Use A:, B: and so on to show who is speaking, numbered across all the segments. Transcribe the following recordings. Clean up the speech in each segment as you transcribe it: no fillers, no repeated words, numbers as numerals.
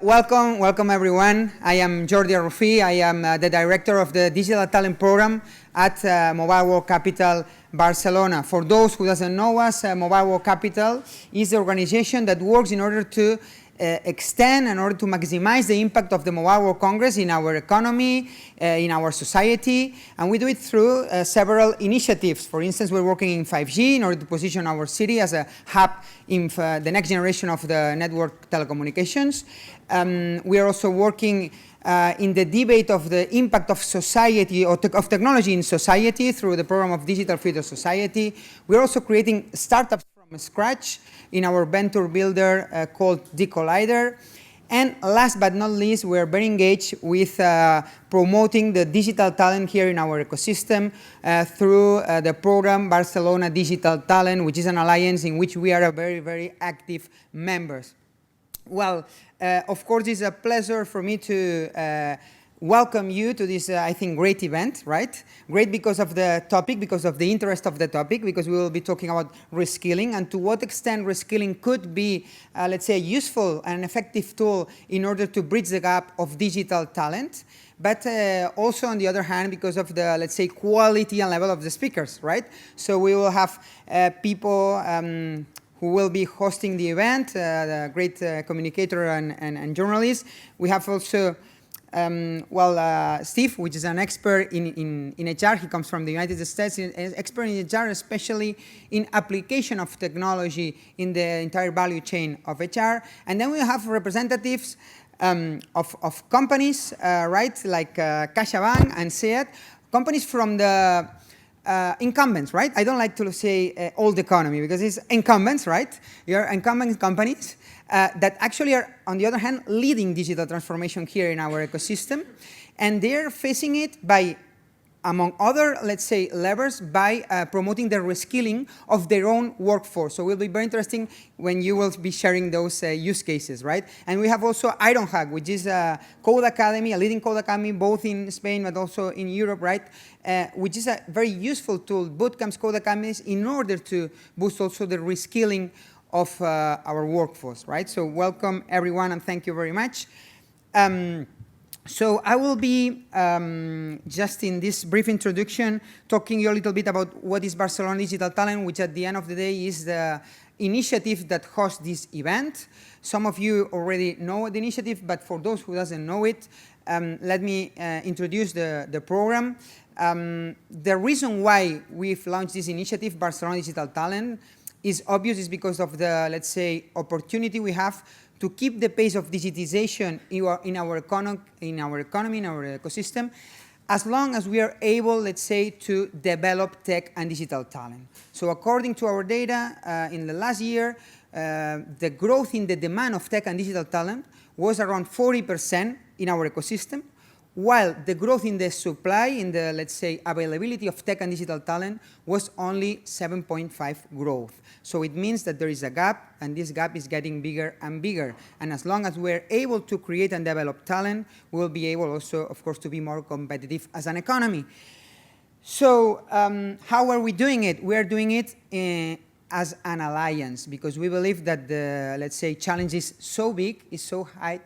A: Welcome everyone. I am Jordi Arrufi. I am the director of the Digital Talent Program at Mobile World Capital Barcelona. For those who doesn't know us, Mobile World Capital is the organization that works in order to extend, in order to maximize the impact of the Mobile World Congress in our economy, in our society, and we do it through several initiatives. For instance, we're working in 5G in order to position our city as a hub in the next generation of the network telecommunications. We are also working in the debate of the impact of society or of technology in society through the program of Digital Future Society. We're also creating startups from scratch in our venture builder called The Collider. And last but not least, we're very engaged with promoting the digital talent here in our ecosystem through the program Barcelona Digital Talent, which is an alliance in which we are a very active members. Well, of course, it's a pleasure for me to welcome you to this, I think, great event, right? Great because of the topic, because of the interest of the topic, because we will be talking about reskilling and to what extent reskilling could be, let's say, a useful and effective tool in order to bridge the gap of digital talent. But also, on the other hand, because of the, let's say, quality and level of the speakers, right? So we will have people who will be hosting the event, the great communicator and journalist. We have also Steve, which is an expert in HR. He comes from the United States, an expert in HR, especially in application of technology in the entire value chain of HR. And then we have representatives of companies, right, like CaixaBank and SEAT, companies from the incumbents, right? I don't like to say old economy because it's incumbents, right? You're incumbent companies that actually are, on the other hand, leading digital transformation here in our ecosystem. And they're facing it by, among other, let's say, levers, by promoting the reskilling of their own workforce. So it will be very interesting when you will be sharing those use cases, right? And we have also Ironhack, which is a code academy, a leading code academy, both in Spain but also in Europe, right? Which is a very useful tool, bootcamps, code academies, in order to boost also the reskilling of our workforce, right? So welcome everyone and thank you very much. So I will be just in this brief introduction talking you a little bit about what is Barcelona Digital Talent, which at the end of the day is the initiative that hosts this event. Some of you already know the initiative, but for those who doesn't know it, let me introduce the program. The reason why we've launched this initiative, Barcelona Digital Talent, is obvious, is because of the, let's say, opportunity we have to keep the pace of digitization in our economy, in our ecosystem, as long as we are able, let's say, to develop tech and digital talent. So according to our data, in the last year, the growth in the demand of tech and digital talent was around 40% in our ecosystem, while the growth in the supply, in the, let's say, availability of tech and digital talent was only 7.5 growth. So it means that there is a gap, and this gap is getting bigger and bigger. And as long as we're able to create and develop talent, we'll be able also, of course, to be more competitive as an economy. So how are we doing it? We are doing it as an alliance, because we believe that the, let's say, challenge is so big, is so high,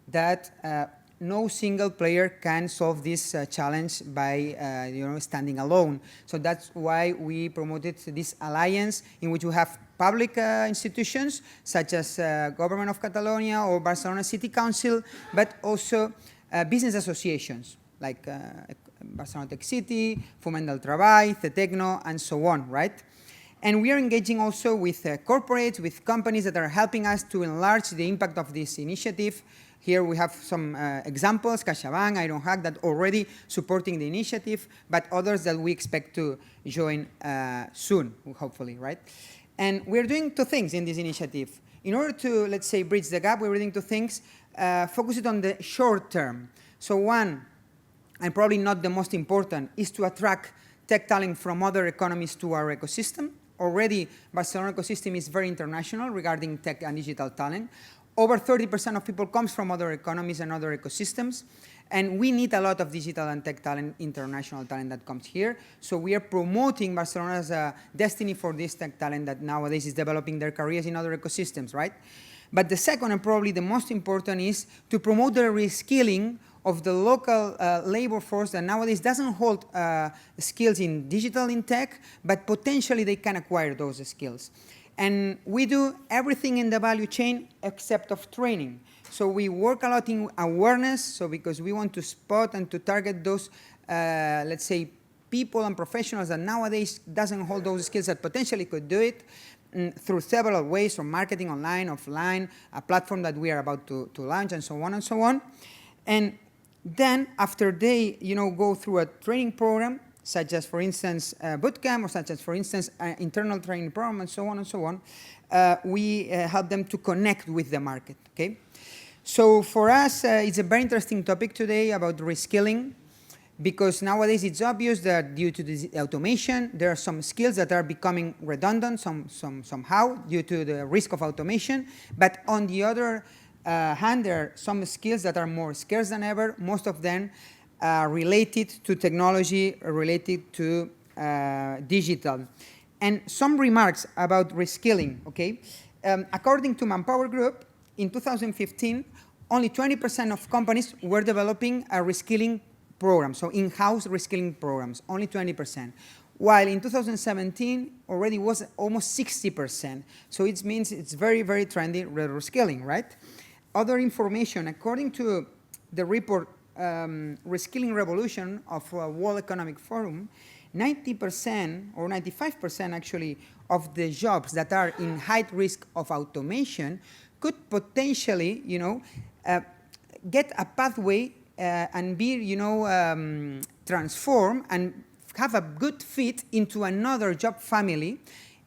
A: that no single player can solve this challenge by standing alone. So that's why we promoted this alliance, in which we have public institutions such as Government of Catalonia or Barcelona City Council, but also business associations like Barcelona Tech City, Foment del Treball, CETECNO, and so on, right? And we are engaging also with corporates, with companies that are helping us to enlarge the impact of this initiative. Here we have some examples, CaixaBank, Ironhack, that already supporting the initiative, but others that we expect to join soon, hopefully, right? And we're doing two things in this initiative. In order to, let's say, bridge the gap, we're doing two things, focused on the short term. So one, and probably not the most important, is to attract tech talent from other economies to our ecosystem. Already, Barcelona ecosystem is very international regarding tech and digital talent. Over 30% of people comes from other economies and other ecosystems. And we need a lot of digital and tech talent, international talent that comes here. So we are promoting Barcelona as a destiny for this tech talent that nowadays is developing their careers in other ecosystems, right? But the second, and probably the most important, is to promote the reskilling of the local labor force that nowadays doesn't hold skills in digital, in tech, but potentially they can acquire those skills. And we do everything in the value chain except of training. So we work a lot in awareness, so because we want to spot and to target those, let's say, people and professionals that nowadays doesn't hold those skills that potentially could do it through several ways, from marketing online, offline, a platform that we are about to launch, and so on and so on. And then after they go through a training program, such as, for instance, bootcamp, or such as, for instance, internal training program, and so on, we help them to connect with the market, okay? So for us, it's a very interesting topic today about reskilling, because nowadays it's obvious that due to this automation, there are some skills that are becoming redundant somehow due to the risk of automation. But on the other hand, there are some skills that are more scarce than ever, most of them related to technology, related to digital. And some remarks about reskilling, okay? According to Manpower Group, in 2015, only 20% of companies were developing a reskilling program, so in-house reskilling programs, only 20%. While in 2017, already was almost 60%. So it means it's very, very trendy reskilling, right? Other information, according to the report Reskilling Revolution of World Economic Forum, 90% or 95% actually of the jobs that are in high risk of automation could potentially, get a pathway and be, transformed and have a good fit into another job family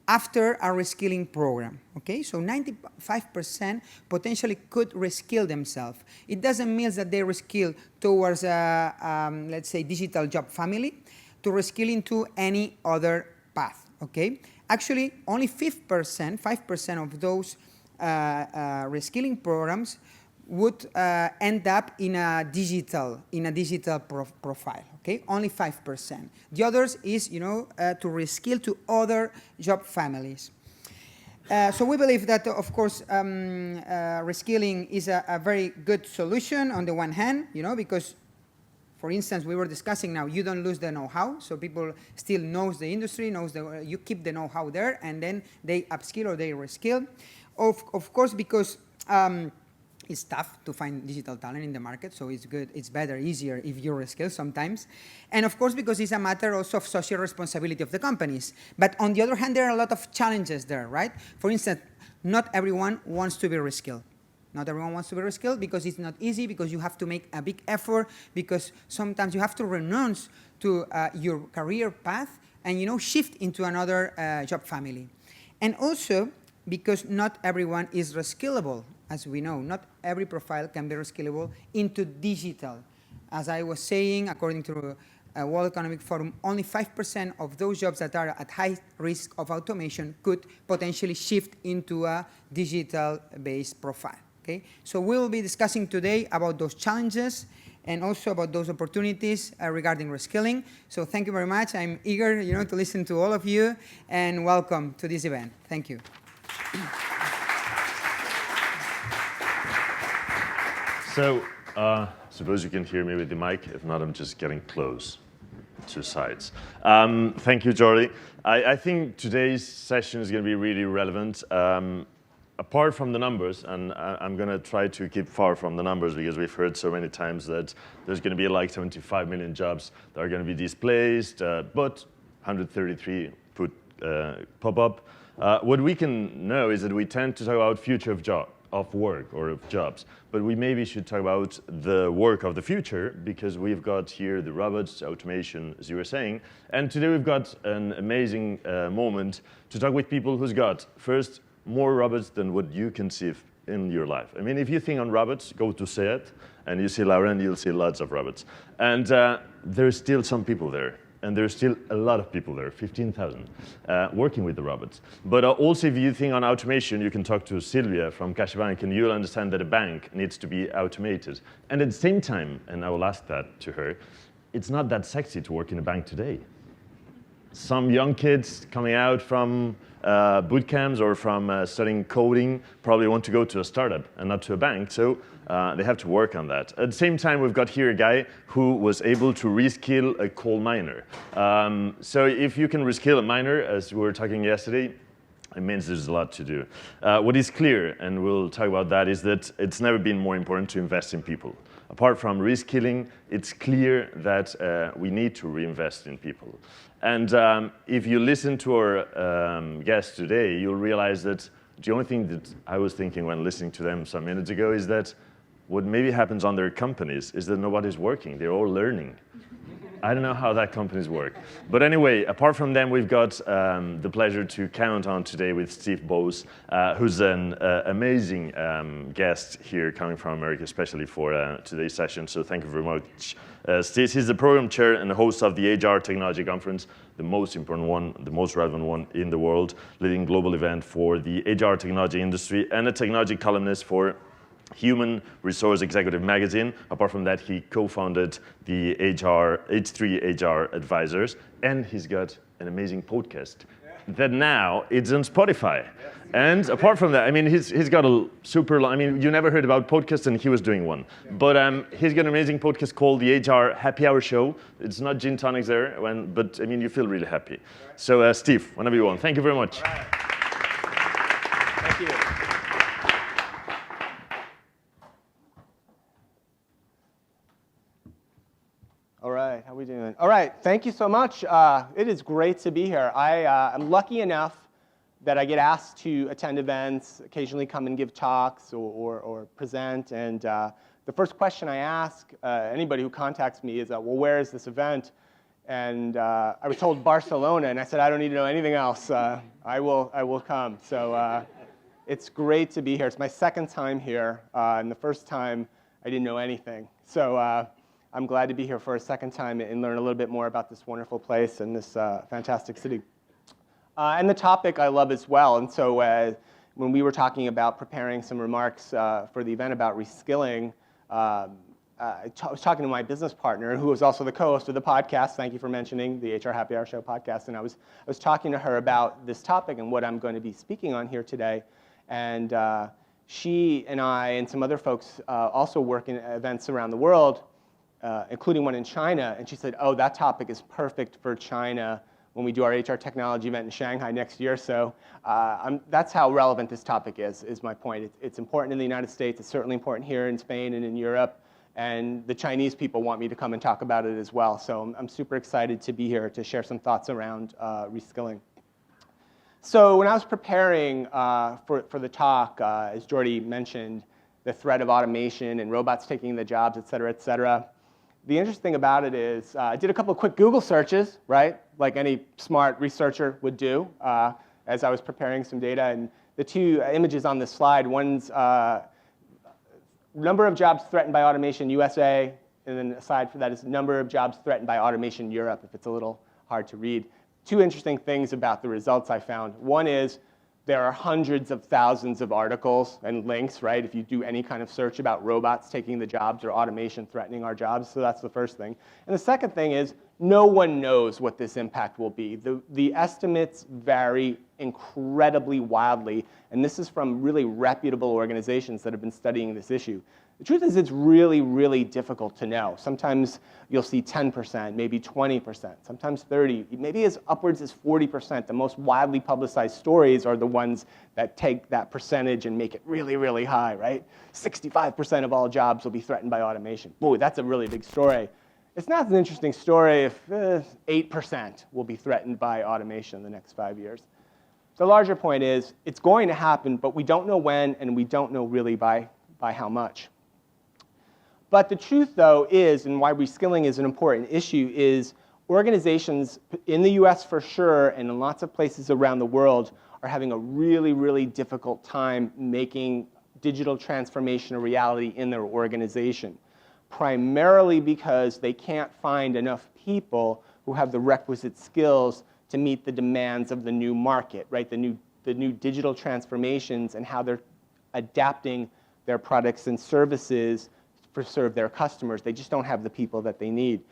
A: after a reskilling program, okay? So 95% potentially could reskill themselves. It doesn't mean that they reskill towards a, let's say, digital job family, to reskill into any other path, okay? Actually, only 5% of those reskilling programs would end up in a digital profile, okay? Only 5%. The others is, to reskill to other job families. So we believe that, of course, reskilling is a very good solution on the one hand, because, for instance, we were discussing now, you don't lose the know-how, so people still knows the industry, you keep the know-how there, and then they upskill or they reskill. Of course, because it's tough to find digital talent in the market, so it's good, it's better, easier if you reskill sometimes. And of course, because it's a matter also of social responsibility of the companies. But on the other hand, there are a lot of challenges there, right? For instance, not everyone wants to be reskilled. Not everyone wants to be reskilled because it's not easy, because you have to make a big effort, because sometimes you have to renounce to your career path and, shift into another job family. And also, because not everyone is reskillable. As we know, not every profile can be reskillable into digital. As I was saying, according to World Economic Forum, only 5% of those jobs that are at high risk of automation could potentially shift into a digital-based profile, okay? So we will be discussing today about those challenges and also about those opportunities regarding reskilling. So thank you very much. I'm eager, to listen to all of you, and welcome to this event. Thank you.
B: So, suppose you can hear me with the mic. If not, I'm just getting close to sides. Thank you, Jordi. I think today's session is going to be really relevant. Apart from the numbers, and I'm going to try to keep far from the numbers because we've heard so many times that there's going to be like 75 million jobs that are going to be displaced, but 133 pop up. What we can know is that we tend to talk about future of work or of jobs, but we maybe should talk about the work of the future, because we've got here the robots, automation, as you were saying, and today we've got an amazing moment to talk with people who's got, first, more robots than what you conceive in your life. I mean, if you think on robots, go to SEAT, and you see Laura, and you'll see lots of robots. And there's still some people there. And there's still a lot of people there, 15,000, working with the robots. But also, if you think on automation, you can talk to Sylvia from CaixaBank, and you'll understand that a bank needs to be automated. And at the same time, and I will ask that to her, it's not that sexy to work in a bank today. some young kids coming out from boot camps or from studying coding probably want to go to a startup and not to a bank, so they have to work on that. At the same time, we've got here a guy who was able to reskill a coal miner. So if you can reskill a miner, as we were talking yesterday, it means there's a lot to do. What is clear, and we'll talk about that, is that it's never been more important to invest in people. Apart from reskilling, it's clear that we need to reinvest in people. And if you listen to our guests today, you'll realize that the only thing that I was thinking when listening to them some minutes ago is that what maybe happens on their companies is that nobody's working. They're all learning. I don't know how that companies work. But anyway, apart from them, we've got the pleasure to count on today with Steve Bose, who's an amazing guest here coming from America, especially for today's session. So thank you very much. Steve, he's the program chair and host of the HR Technology Conference, the most important one, the most relevant one in the world, leading global event for the HR technology industry, and a technology columnist for Human Resource Executive magazine. Apart from that, he co-founded the H3 HR Advisors, and he's got an amazing podcast that now it's on Spotify. And apart from that, I mean, he's got a super, I mean, you never heard about podcasts, and he was doing one. But he's got an amazing podcast called the HR Happy Hour Show. It's not gin tonics there, but I mean, you feel really happy. So Steve, whenever you want. Thank you very much.
C: All right. Thank you. All right, how are we doing? All right, thank you so much. It is great to be here. I'm lucky enough that I get asked to attend events, occasionally come and give talks or present. And the first question I ask anybody who contacts me is, well, where is this event? And I was told Barcelona, and I said, I don't need to know anything else. I will come. So it's great to be here. It's my second time here, and the first time I didn't know anything. So I'm glad to be here for a second time and learn a little bit more about this wonderful place and this fantastic city. And the topic I love as well. And so when we were talking about preparing some remarks for the event about reskilling, I was talking to my business partner, who was also the co-host of the podcast. Thank you for mentioning the HR Happy Hour Show podcast. And I was talking to her about this topic and what I'm going to be speaking on here today. And she and I and some other folks also work in events around the world, including one in China, and she said, oh, that topic is perfect for China when we do our HR technology event in Shanghai next year. So that's how relevant this topic is my point. It's important in the United States. It's certainly important here in Spain and in Europe. And the Chinese people want me to come and talk about it as well. So I'm super excited to be here to share some thoughts around reskilling. So when I was preparing for the talk, as Jordi mentioned, the threat of automation and robots taking the jobs, et cetera, et cetera. The interesting thing about it is I did a couple of quick Google searches, right, like any smart researcher would do as I was preparing some data. And the two images on this slide, one's number of jobs threatened by automation USA, and then aside from that is number of jobs threatened by automation Europe, if it's a little hard to read. Two interesting things about the results I found. One is there are hundreds of thousands of articles and links, right, if you do any kind of search about robots taking the jobs or automation threatening our jobs. So that's the first thing. And the second thing is no one knows what this impact will be. The estimates vary incredibly wildly, and this is from really reputable organizations that have been studying this issue. The truth is it's really, really difficult to know. Sometimes you'll see 10%, maybe 20%, sometimes 30%, maybe as upwards as 40%. The most widely publicized stories are the ones that take that percentage and make it really, really high, right? 65% of all jobs will be threatened by automation. Boy, that's a really big story. It's not an interesting story if 8% will be threatened by automation in the next 5 years. The larger point is it's going to happen, but we don't know when, and we don't know really by how much. But the truth, though, is, and why reskilling is an important issue, is organizations in the US for sure, and in lots of places around the world, are having a really, really difficult time making digital transformation a reality in their organization, primarily because they can't find enough people who have the requisite skills to meet the demands of the new market, right? The new digital transformations and how they're adapting their products and services to serve their customers. They just don't have the people that they need.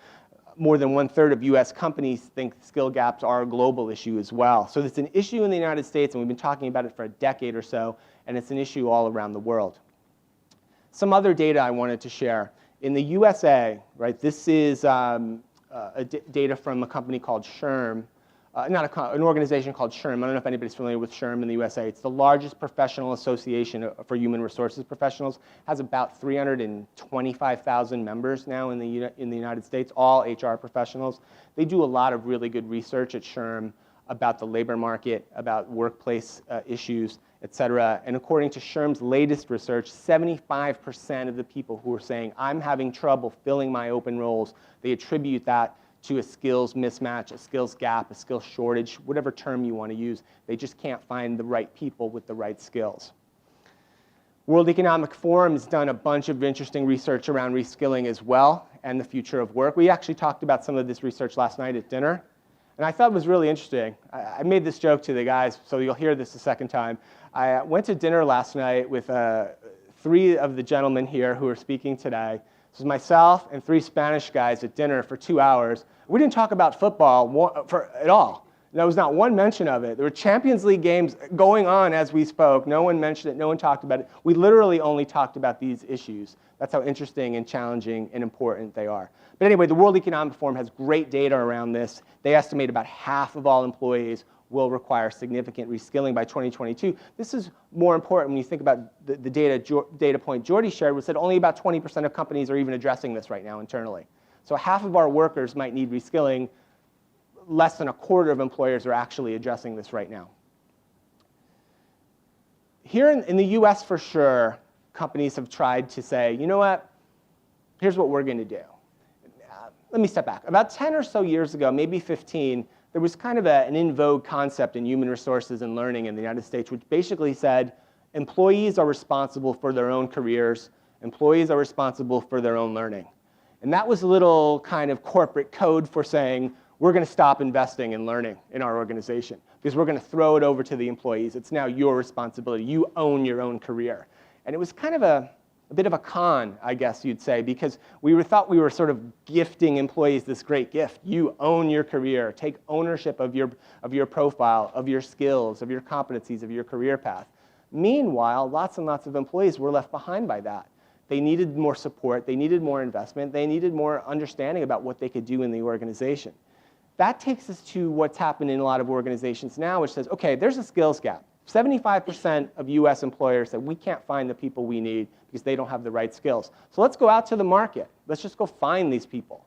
C: more than 1/3 of US companies think skill gaps are a global issue as well. So it's an issue in the United States, and we've been talking about it for a decade or so, and it's an issue all around the world. Some other data I wanted to share. In the USA, right, this is data from a company called SHRM, an organization called SHRM. I don't know if anybody's familiar with SHRM in the USA. It's the largest professional association for human resources professionals. Has about 325,000 members now in the United States, all HR professionals. They do a lot of really good research at SHRM about the labor market, about workplace issues, et cetera. And according to SHRM's latest research, 75% of the people who are saying, I'm having trouble filling my open roles, they attribute that to a skills mismatch, a skills gap, a skills shortage, whatever term you want to use. They just can't find the right people with the right skills. World Economic Forum has done a bunch of interesting research around reskilling as well and the future of work. We actually talked about some of this research last night at dinner, and I thought it was really interesting. I made this joke to the guys, so you'll hear this a second time. I went to dinner last night with 3 of the gentlemen here who are speaking today. This was myself and 3 Spanish guys at dinner for 2 hours. We didn't talk about football at all. There was not one mention of it. There were Champions League games going on as we spoke. No one mentioned it. No one talked about it. We literally only talked about these issues. That's how interesting and challenging and important they are. But anyway, the World Economic Forum has great data around this. They estimate about half of all employees will require significant reskilling by 2022. This is more important when you think about the data point Jordy shared, which said only about 20% of companies are even addressing this right now internally. So half of our workers might need reskilling. Less than 1/4 of employers are actually addressing this right now. Here in the US, for sure, companies have tried to say, you know what, here's what we're going to do. Let me step back. About 10 or so years ago, maybe 15, there was kind of an in vogue concept in human resources and learning in the United States, which basically said employees are responsible for their own careers. Employees are responsible for their own learning. And that was a little kind of corporate code for saying, we're going to stop investing in learning in our organization because we're going to throw it over to the employees. It's now your responsibility. You own your own career. And it was kind of a bit of a con, I guess you'd say, because we thought we were sort of gifting employees this great gift. You own your career. Take ownership of your profile, of your skills, of your competencies, of your career path. Meanwhile, lots and lots of employees were left behind by that. They needed more support. They needed more investment. They needed more understanding about what they could do in the organization. That takes us to what's happened in a lot of organizations now, which says, okay, there's a skills gap. 75% of US employers said we can't find the people we need because they don't have the right skills. So let's go out to the market. Let's just go find these people.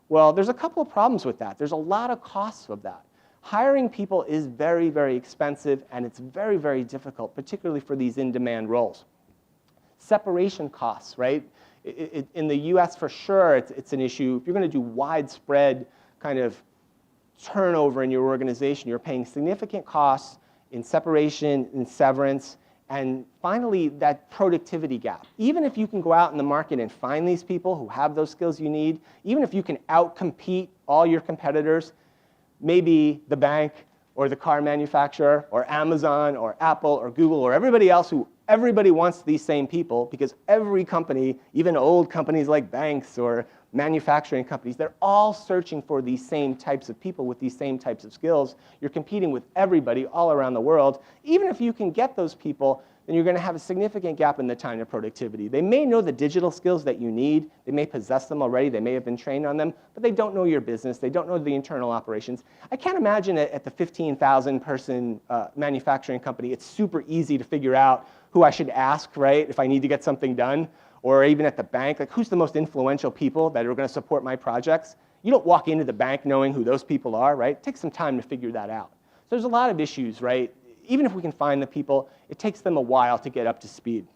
C: Well, there's a couple of problems with that. There's a lot of costs of that. Hiring people is very, very expensive, and it's very, very difficult, particularly for these in-demand roles. Separation costs, right? In the US, for sure, it's an issue. If you're going to do widespread kind of turnover in your organization, you're paying significant costs in separation, in severance, and finally, that productivity gap. Even if you can go out in the market and find these people who have those skills you need, even if you can outcompete all your competitors, maybe the bank or the car manufacturer or Amazon or Apple or Google or everybody else everybody wants these same people because every company, even old companies like banks or manufacturing companies, they're all searching for these same types of people with these same types of skills. You're competing with everybody all around the world. Even if you can get those people, then you're going to have a significant gap in the time to productivity. They may know the digital skills that you need. They may possess them already. They may have been trained on them, but they don't know your business. They don't know the internal operations. I can't imagine at the 15,000 person manufacturing company, it's super easy to figure out who I should ask, right, if I need to get something done. Or even at the bank, like who's the most influential people that are going to support my projects? You don't walk into the bank knowing who those people are, right? It takes some time to figure that out. So there's a lot of issues, right? Even if we can find the people, it takes them a while to get up to speed.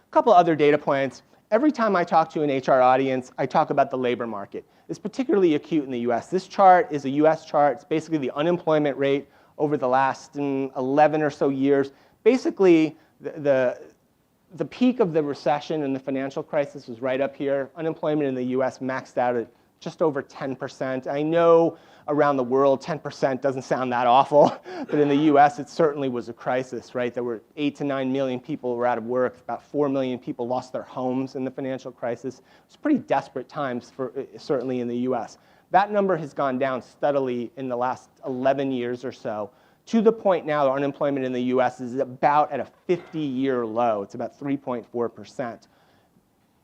C: A couple other data points. Every time I talk to an HR audience, I talk about the labor market. It's particularly acute in the US. This chart is a US chart. It's basically the unemployment rate over the last 11 or so years. Basically, the peak of the recession and the financial crisis was right up here. Unemployment in the US maxed out at just over 10%. I know around the world 10% doesn't sound that awful, but in the US it certainly was a crisis, right? There were 8 to 9 million people who were out of work, about 4 million people lost their homes in the financial crisis. It was pretty desperate times, certainly in the US. That number has gone down steadily in the last 11 years or so, to the point now that unemployment in the US is about at a 50-year low. It's about 3.4%.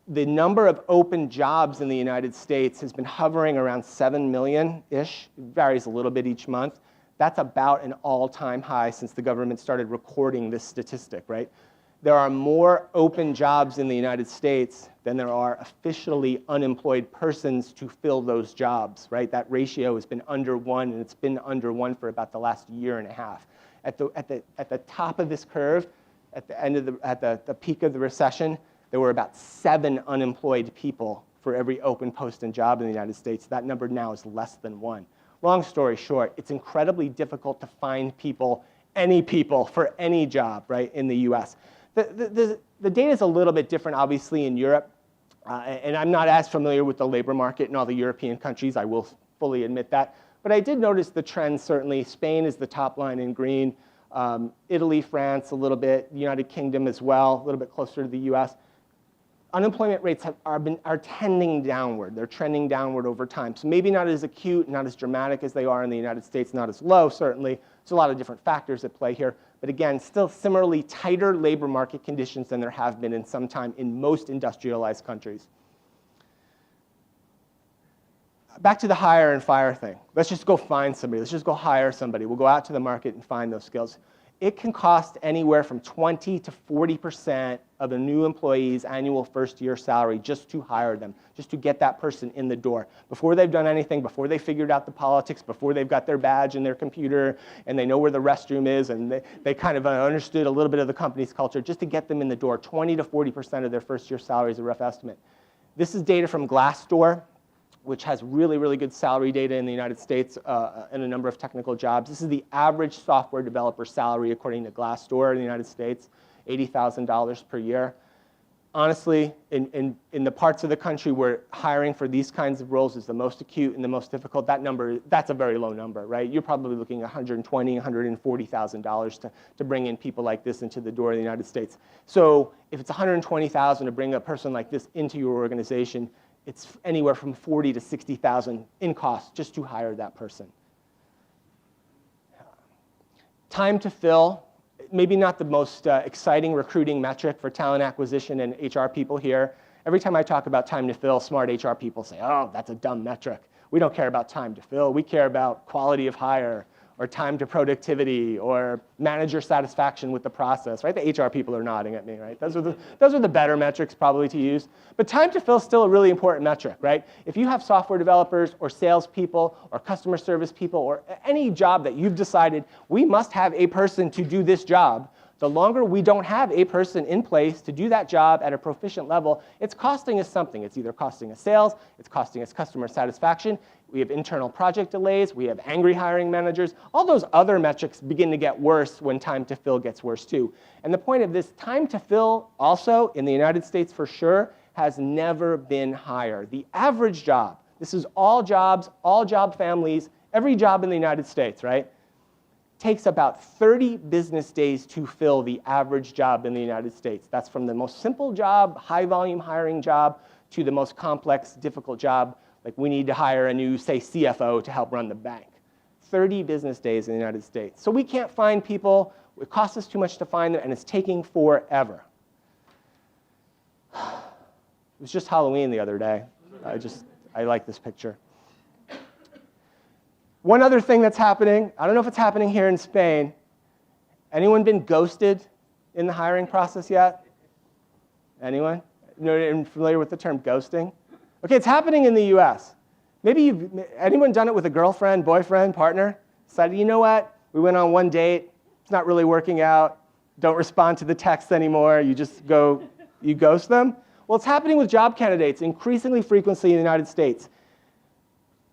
C: The number of open jobs in the United States has been hovering around 7 million-ish. It varies a little bit each month. That's about an all-time high since the government started recording this statistic, right? There are more open jobs in the United States than there are officially unemployed persons to fill those jobs, right? That ratio has been under 1, and it's been under 1 for about the last year and a half. At the top of this curve, at the peak of the recession, there were about 7 unemployed people for every open post and job in the United States. That number now is less than 1. Long story short, it's incredibly difficult to find people, any people, for any job, right, in the US. The data is a little bit different, obviously, in Europe. And I'm not as familiar with the labor market in all the European countries. I will fully admit that. But I did notice the trends, certainly. Spain is the top line in green. Italy, France, a little bit. The United Kingdom as well, a little bit closer to the US. Unemployment rates are tending downward. They're trending downward over time. So maybe not as acute, not as dramatic as they are in the United States, not as low, certainly. There's a lot of different factors at play here. But again, still similarly tighter labor market conditions than there have been in some time in most industrialized countries. Back to the hire and fire thing. Let's just go find somebody. Let's just go hire somebody. We'll go out to the market and find those skills. It can cost anywhere from 20 to 40% of a new employee's annual first-year salary just to hire them, just to get that person in the door. Before they've done anything, before they figured out the politics, before they've got their badge and their computer, and they know where the restroom is, and they kind of understood a little bit of the company's culture, just to get them in the door. 20 to 40% of their first-year salary is a rough estimate. This is data from Glassdoor, which has really, really good salary data in the United States and a number of technical jobs. This is the average software developer salary according to Glassdoor in the United States, $80,000 per year. Honestly, in the parts of the country where hiring for these kinds of roles is the most acute and the most difficult, that's a very low number, right? You're probably looking at $120,000, $140,000 to bring in people like this into the door of the United States. So if it's $120,000 to bring a person like this into your organization, it's anywhere from $40,000 to $60,000 in cost just to hire that person. Time to fill, maybe not the most exciting recruiting metric for talent acquisition and HR people here. Every time I talk about time to fill, smart HR people say, oh, that's a dumb metric. We don't care about time to fill. We care about quality of hire, or time to productivity, or manager satisfaction with the process, right? The HR people are nodding at me, right? Those are the better metrics probably to use. But time to fill is still a really important metric, right? If you have software developers or salespeople or customer service people or any job that you've decided we must have a person to do this job, the longer we don't have a person in place to do that job at a proficient level, it's costing us something. It's either costing us sales, it's costing us customer satisfaction, we have internal project delays, we have angry hiring managers. All those other metrics begin to get worse when time to fill gets worse too. And the point of this, time to fill also, in the United States for sure, has never been higher. The average job, this is all jobs, all job families, every job in the United States, right? Takes about 30 business days to fill the average job in the United States. That's from the most simple job, high volume hiring job, to the most complex, difficult job, like we need to hire a new, say, CFO to help run the bank. 30 business days in the United States. So we can't find people, it costs us too much to find them, and it's taking forever. It was just Halloween the other day. I like this picture. One other thing that's happening, I don't know if it's happening here in Spain. Anyone been ghosted in the hiring process yet? Anyone? Anyone familiar with the term ghosting? Okay, it's happening in the US. Maybe anyone done it with a girlfriend, boyfriend, partner? Decided, you know what? We went on one date. It's not really working out. Don't respond to the texts anymore. You just go, you ghost them? Well, it's happening with job candidates increasingly frequently in the United States.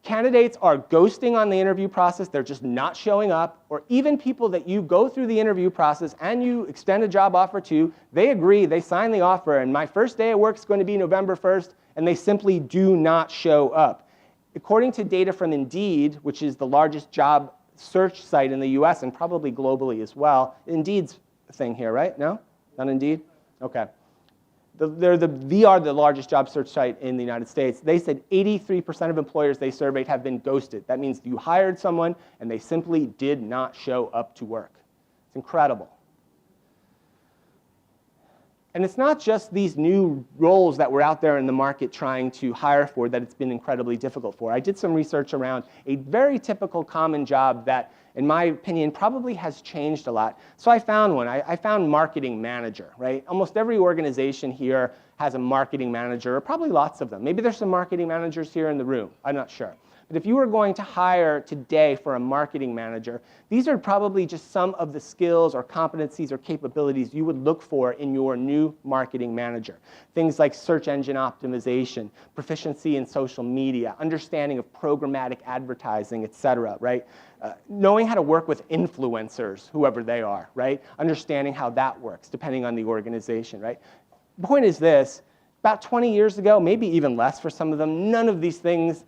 C: Candidates are ghosting on the interview process. They're just not showing up. Or even people that you go through the interview process and you extend a job offer to, they agree, they sign the offer, and my first day at work is going to be November 1st, and they simply do not show up. according to data from Indeed, which is the largest job search site in the US and probably globally as well. Indeed's a thing here, right? No? Not Indeed? Okay. We are the largest job search site in the United States. They said 83% of employers they surveyed have been ghosted. That means you hired someone and they simply did not show up to work. It's incredible. And it's not just these new roles that we're out there in the market trying to hire for that it's been incredibly difficult for. I did some research around a very typical common job that, in my opinion, probably has changed a lot. So I found one. I found marketing manager, right? Almost every organization here has a marketing manager, or probably lots of them. Maybe there's some marketing managers here in the room. I'm not sure. But if you were going to hire today for a marketing manager, these are probably just some of the skills or competencies or capabilities you would look for in your new marketing manager. Things like search engine optimization, proficiency in social media, understanding of programmatic advertising, et cetera, right? Knowing how to work with influencers, whoever they are, right? Understanding how that works, depending on the organization, right? The point is this, about 20 years ago, maybe even less for some of them, none of these things,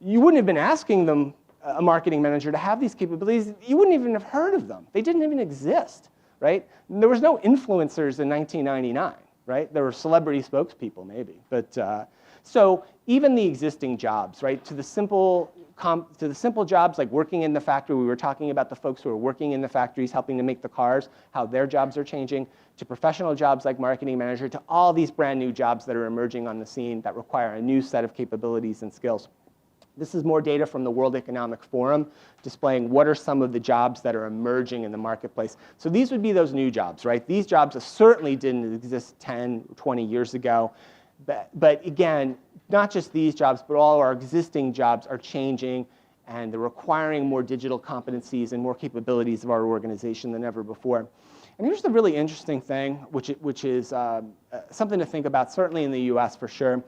C: you wouldn't have been asking them, a marketing manager, to have these capabilities. You wouldn't even have heard of them. They didn't even exist, right? There was no influencers in 1999, right? There were celebrity spokespeople, maybe. But so even the existing jobs, right? To the simple jobs like working in the factory, we were talking about the folks who are working in the factories, helping to make the cars, how their jobs are changing, to professional jobs like marketing manager, to all these brand new jobs that are emerging on the scene that require a new set of capabilities and skills. This is more data from the World Economic Forum displaying what are some of the jobs that are emerging in the marketplace. So these would be those new jobs, right? These jobs certainly didn't exist 10, 20 years ago. But again, not just these jobs, but all our existing jobs are changing and they're requiring more digital competencies and more capabilities of our organization than ever before. And here's the really interesting thing, which is something to think about, certainly in the US for sure.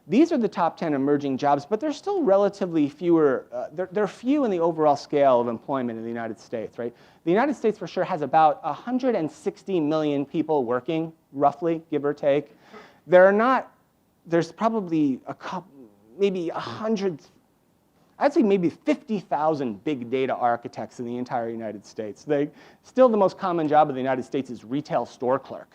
C: These are the top 10 emerging jobs, but there's still relatively fewer, they're few in the overall scale of employment in the United States, right? The United States for sure has about 160 million people working, roughly, give or take. There's probably a couple, maybe 100, I'd say maybe 50,000 big data architects in the entire United States. Still the most common job in the United States is retail store clerk.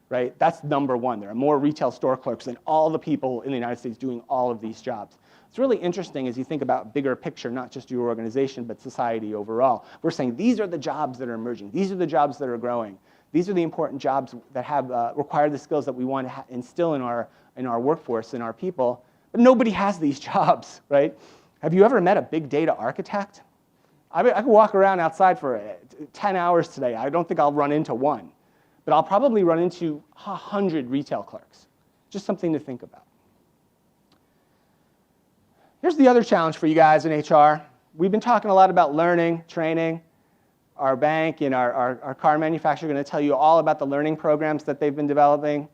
C: Right? That's number one. There are more retail store clerks than all the people in the United States doing all of these jobs. It's really interesting as you think about bigger picture, not just your organization, but society overall. We're saying these are the jobs that are emerging. These are the jobs that are growing. These are the important jobs that have require the skills that we want to instill in our workforce, in our people. But nobody has these jobs, right? Have you ever met a big data architect? I could walk around outside for 10 hours today. I don't think I'll run into one. But I'll probably run into 100 retail clerks. Just something to think about. Here's the other challenge for you guys in HR. We've been talking a lot about learning, training. Our bank and our car manufacturer are going to tell you all about the learning programs that they've been developing.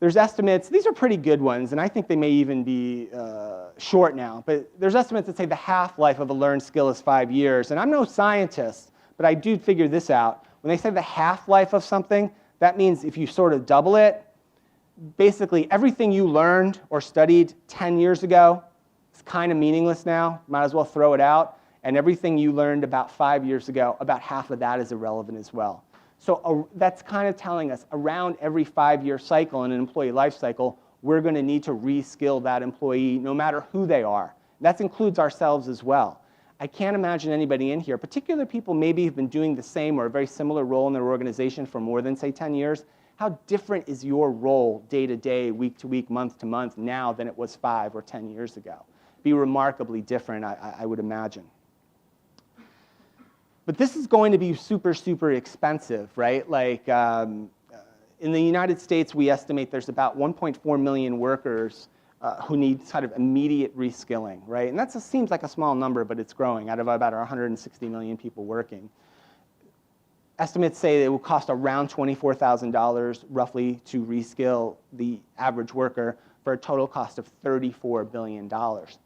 C: There's estimates. These are pretty good ones, and I think they may even be short now. But there's estimates that say the half-life of a learned skill is 5 years. And I'm no scientist, but I do figure this out. When they say the half-life of something, that means if you sort of double it, basically everything you learned or studied 10 years ago is kind of meaningless now. Might as well throw it out. And everything you learned about 5 years ago, about half of that is irrelevant as well. So that's kind of telling us around every 5-year cycle in an employee life cycle, we're going to need to reskill that employee no matter who they are. That includes ourselves as well. I can't imagine anybody in here, particularly people maybe who've been doing the same or a very similar role in their organization for more than, say, 10 years. How different is your role day to day, week to week, month to month now than it was 5 or 10 years ago? Be remarkably different, I would imagine. But this is going to be super, super expensive, right? Like in the United States, we estimate there's about 1.4 million workers who need kind of immediate reskilling, right? And that seems like a small number, but it's growing out of about 160 million people working. Estimates say it will cost around $24,000 roughly to reskill the average worker for a total cost of $34 billion.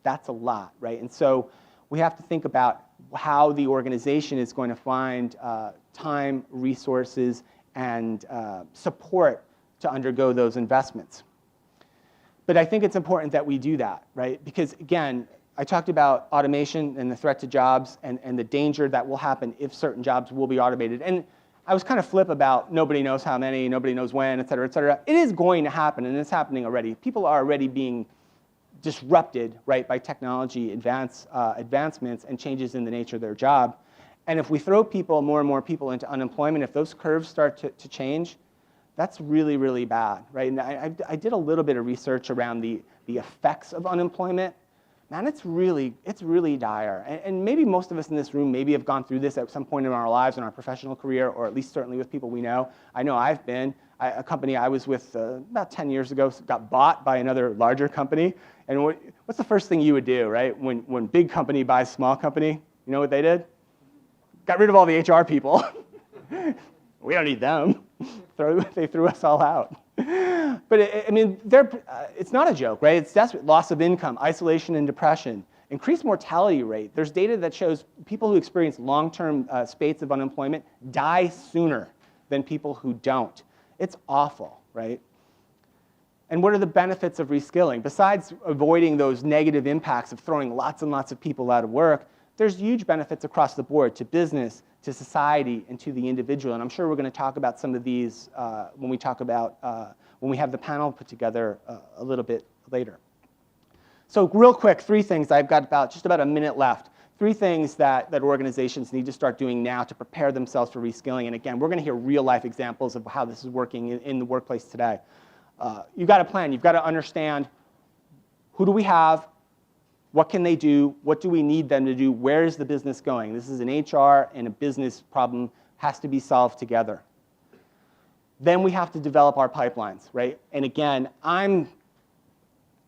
C: That's a lot, right? And so we have to think about how the organization is going to find time, resources, and support to undergo those investments. But I think it's important that we do that, right? Because again, I talked about automation and the threat to jobs and the danger that will happen if certain jobs will be automated. And I was kind of flip about nobody knows how many, nobody knows when, et cetera, et cetera. It is going to happen, and it's happening already. People are already being disrupted, right, by technology advancements and changes in the nature of their job. And if we throw more and more people into unemployment, if those curves start to change, that's really, really bad, right? And I did a little bit of research around the effects of unemployment. Man, it's really dire. And maybe most of us in this room maybe have gone through this at some point in our lives, in our professional career, or at least certainly with people we know. I know I've been. A company I was with about 10 years ago got bought by another larger company. And what's the first thing you would do, right? When big company buys small company, you know what they did? Got rid of all the HR people. We don't need them. They threw us all out. But I mean, it's not a joke, right? It's desperate. Loss of income, isolation and depression, increased mortality rate. There's data that shows people who experience long-term spates of unemployment die sooner than people who don't. It's awful, right? And what are the benefits of reskilling? Besides avoiding those negative impacts of throwing lots and lots of people out of work, there's huge benefits across the board to business, to society, and to the individual. And I'm sure we're going to talk about some of these when we have the panel put together a little bit later. So real quick, 3 things. I've got just about a minute left. 3 things that organizations need to start doing now to prepare themselves for reskilling. And again, we're going to hear real-life examples of how this is working in the workplace today. You've got to plan. You've got to understand, who do we have? What can they do? What do we need them to do? Where is the business going? This is an HR and a business problem, has to be solved together. Then we have to develop our pipelines, right? And again,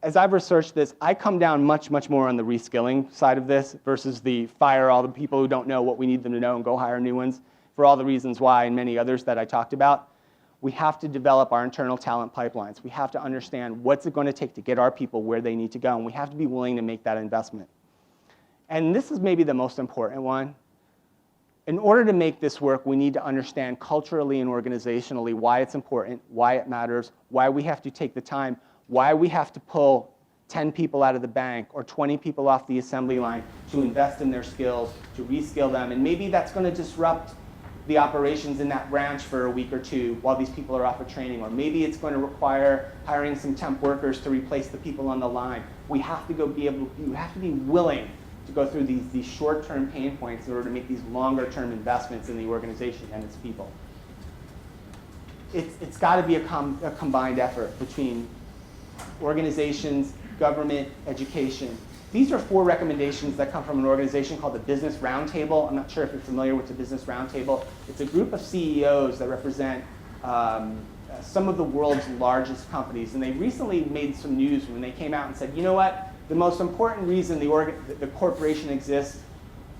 C: as I've researched this, I come down much, much more on the reskilling side of this versus the fire all the people who don't know what we need them to know and go hire new ones, for all the reasons why and many others that I talked about. We have to develop our internal talent pipelines. We have to understand what's it going to take to get our people where they need to go, and we have to be willing to make that investment. And this is maybe the most important one. In order to make this work, we need to understand culturally and organizationally why it's important, why it matters, why we have to take the time, why we have to pull 10 people out of the bank or 20 people off the assembly line to invest in their skills, to reskill them. And maybe that's going to disrupt the operations in that branch for a week or 2 while these people are off of training. Or maybe it's going to require hiring some temp workers to replace the people on the line. We have to be willing to go through these short-term pain points in order to make these longer-term investments in the organization and its people. It's got to be a combined effort between organizations, government, education. These are 4 recommendations that come from an organization called the Business Roundtable. I'm not sure if you're familiar with the Business Roundtable. It's a group of CEOs that represent some of the world's largest companies. And they recently made some news when they came out and said, you know what? The most important reason the corporation exists,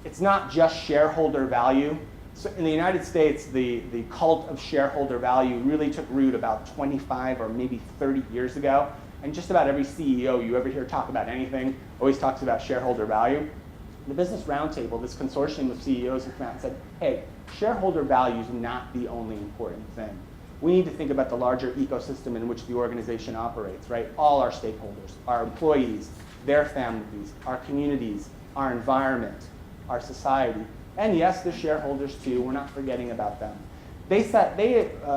C: it's not just shareholder value. So in the United States, the cult of shareholder value really took root about 25 or maybe 30 years ago. And just about every CEO you ever hear talk about anything always talks about shareholder value. The Business Roundtable, this consortium of CEOs, have come out and said, hey, shareholder value is not the only important thing. We need to think about the larger ecosystem in which the organization operates, right? All our stakeholders, our employees, their families, our communities, our environment, our society. And yes, the shareholders too, we're not forgetting about them. They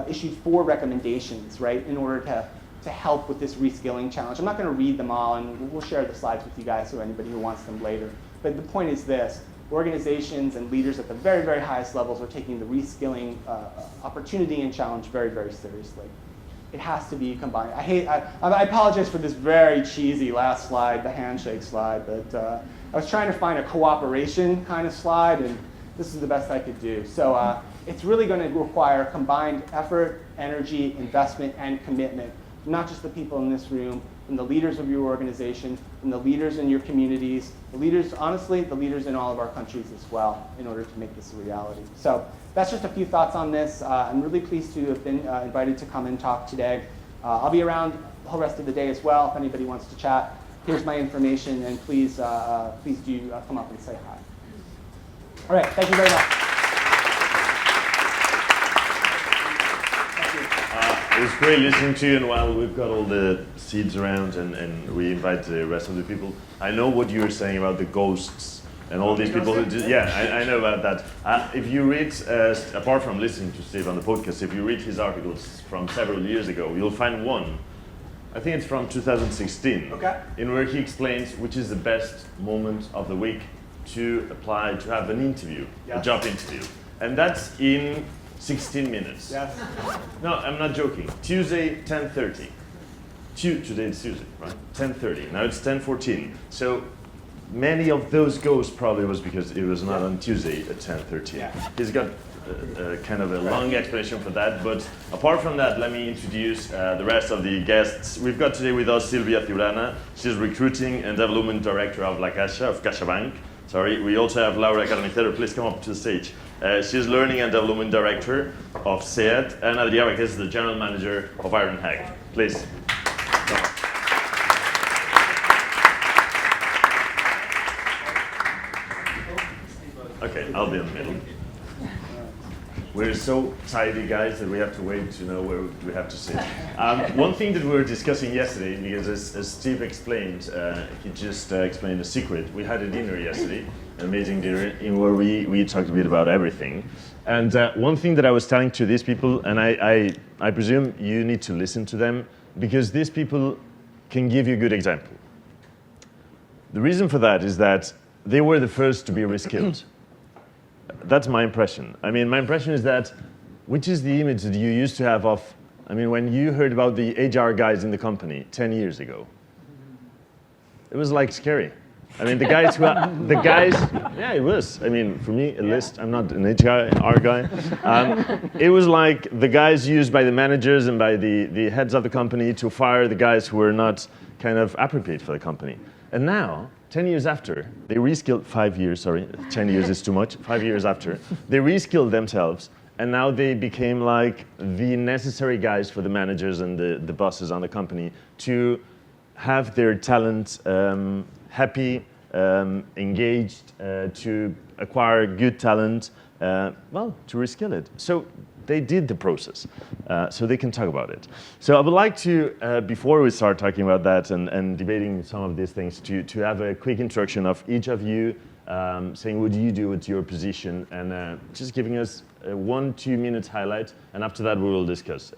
C: issued 4 recommendations, right, in order to help with this reskilling challenge. I'm not going to read them all, and we'll share the slides with you guys so anybody who wants them later. But the point is this: organizations and leaders at the very, very highest levels are taking the reskilling opportunity and challenge very, very seriously. It has to be combined. I apologize for this very cheesy last slide, the handshake slide, but I was trying to find a cooperation kind of slide, and this is the best I could do. So it's really going to require combined effort, energy, investment, and commitment. Not just the people in this room, from the leaders of your organization, from the leaders in your communities, the leaders, honestly, the leaders in all of our countries as well, in order to make this a reality. So that's just a few thoughts on this. I'm really pleased to have been invited to come and talk today. I'll be around the whole rest of the day as well if anybody wants to chat. Here's my information, and please do come up and say hi. All right, thank you very much. Thank you.
B: It was great listening to you, and while we've got all the seats around and we invite the rest of the people, I know what you were saying about the ghosts and all these people. I know about that. If you read, apart from listening to Steve on the podcast, if you read his articles from several years ago, you'll find one, I think it's from 2016, in where he explains which is the best moment of the week to apply, to have an interview, a job interview. And that's in 16 minutes.
C: Yes.
B: No, I'm not joking. Tuesday, 10:30. Today is Tuesday, right? 10:30. Now it's 10:14. So many of those goes probably was because it was not on Tuesday at 10:30.
C: Yeah.
B: He's got kind of a long explanation for that. But apart from that, let me introduce the rest of the guests. We've got today with us Silvia Ciurana. She's Recruiting and Development Director of La Caixa, of CaixaBank. Sorry. We also have Laura Carnicero. Please come up to the stage. She's Learning and Development Director of SEAT, and Adrià Baqués is the General Manager of Iron Hack. Please. Okay, I'll be in the middle. We're so tidy, guys, that we have to wait to know where we have to sit. One thing that we were discussing yesterday, because as Steve explained, he just explained a secret. We had a dinner yesterday, an amazing dinner, in where we talked a bit about everything. And one thing that I was telling to these people, and I presume you need to listen to them, because these people can give you a good example. The reason for that is that they were the first to be reskilled. That's my impression. I mean, my impression is that, which is the image that you used to have of, I mean, when you heard about the HR guys in the company 10 years ago, it was like scary. I mean, yeah, it was. I mean, for me, at least, I'm not an HR guy. It was like the guys used by the managers and by the heads of the company to fire the guys who were not kind of appropriate for the company. And now, 10 years after, they reskilled, 5 years, sorry, 10 years is too much, 5 years after, they reskilled themselves, and now they became like the necessary guys for the managers and the bosses on the company to have their talent happy, engaged, to acquire good talent, well, to reskill it. So they did the process, so they can talk about it. So I would like to, before we start talking about that and debating some of these things, to have a quick introduction of each of you, saying what do you do with your position, and just giving us a 1-2 minute highlight, and after that we will discuss.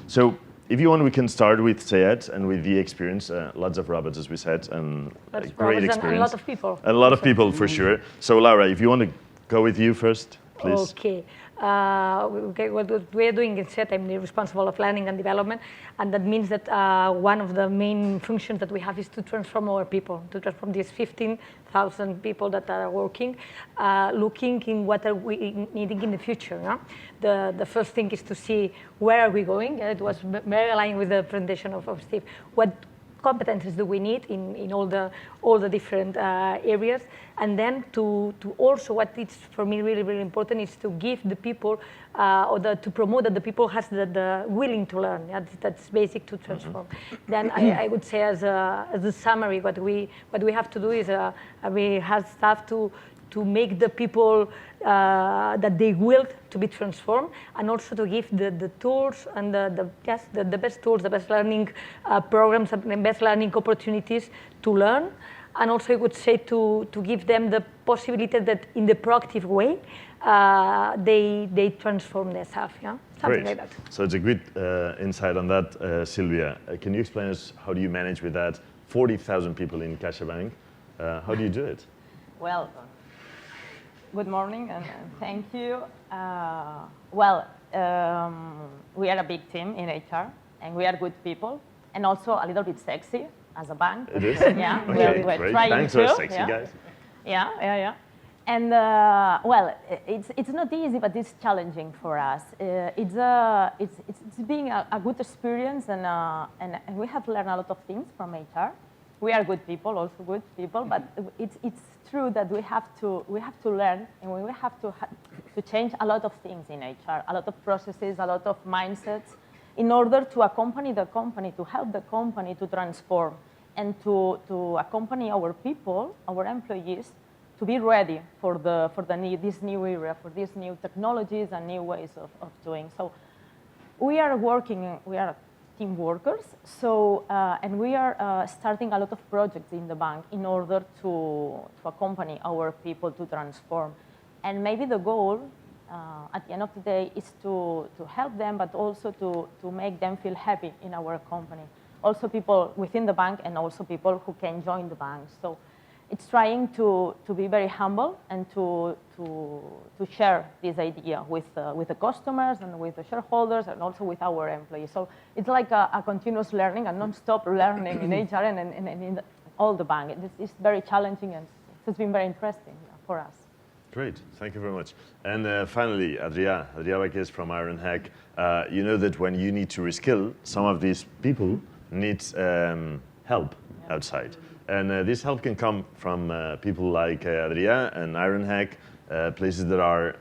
B: So if you want, we can start with Sayed and with the experience. Lots of robots, as we said, and great experience.
D: And a lot of people.
B: A lot of people, for sure. So Laura, if you want to go with you first, please.
D: Okay. What we're doing in SET, I'm responsible of learning and development, and that means that one of the main functions that we have is to transform our people, to transform these 15,000 people that are working, looking in what are we needing in the future. No? The first thing is to see where are we going. It was very aligned with the presentation of Steve. What competencies do we need in all the different areas, and then to also what is for me really, really important is to give the people to promote that the people has the willing to learn. Yeah? That's basic to transform. Then I would say as a summary, what we have to do is we have staff to make the people that they will to be transformed, and also to give the tools and the best tools, the best learning programs, and the best learning opportunities to learn. And also I would say to give them the possibility that in the proactive way, they transform themselves, yeah? Something
B: Great.
D: like that.
B: So it's a good insight on that, Silvia. Can you explain us how do you manage with that 40,000 people in CaixaBank? How do you do it?
E: Well, good morning and thank you. We are a big team in HR, and we are good people, and also a little bit sexy as a bank.
B: It is?
E: Yeah,
B: Okay,
E: we're
B: great.
E: trying
B: Thanks
E: to.
B: for sexy
E: Yeah.
B: guys.
E: Yeah. And it's not easy, but it's challenging for us. It's been a good experience, and we have learned a lot of things from HR. We are good people, also good people, but it's true that we have to learn, and we have to change a lot of things in HR, a lot of processes, a lot of mindsets, in order to accompany the company, to help the company to transform, and to accompany our people, our employees, to be ready for this new era, for these new technologies and new ways of doing. So We are working, we are team workers, so, and we are starting a lot of projects in the bank in order to accompany our people to transform. And maybe the goal at the end of the day is to help them, but also to make them feel happy in our company. Also people within the bank and also people who can join the bank. So it's trying to be very humble and to share this idea with the customers and with the shareholders and also with our employees. So it's like a continuous learning, a non-stop learning in HR and in all the bank. It's very challenging and it's been very interesting for us.
B: Great, thank you very much. And finally, Adria Vaquez from Ironhack. You know that when you need to reskill, some of these people need help outside. And this help can come from people like Adria and Ironhack, places that are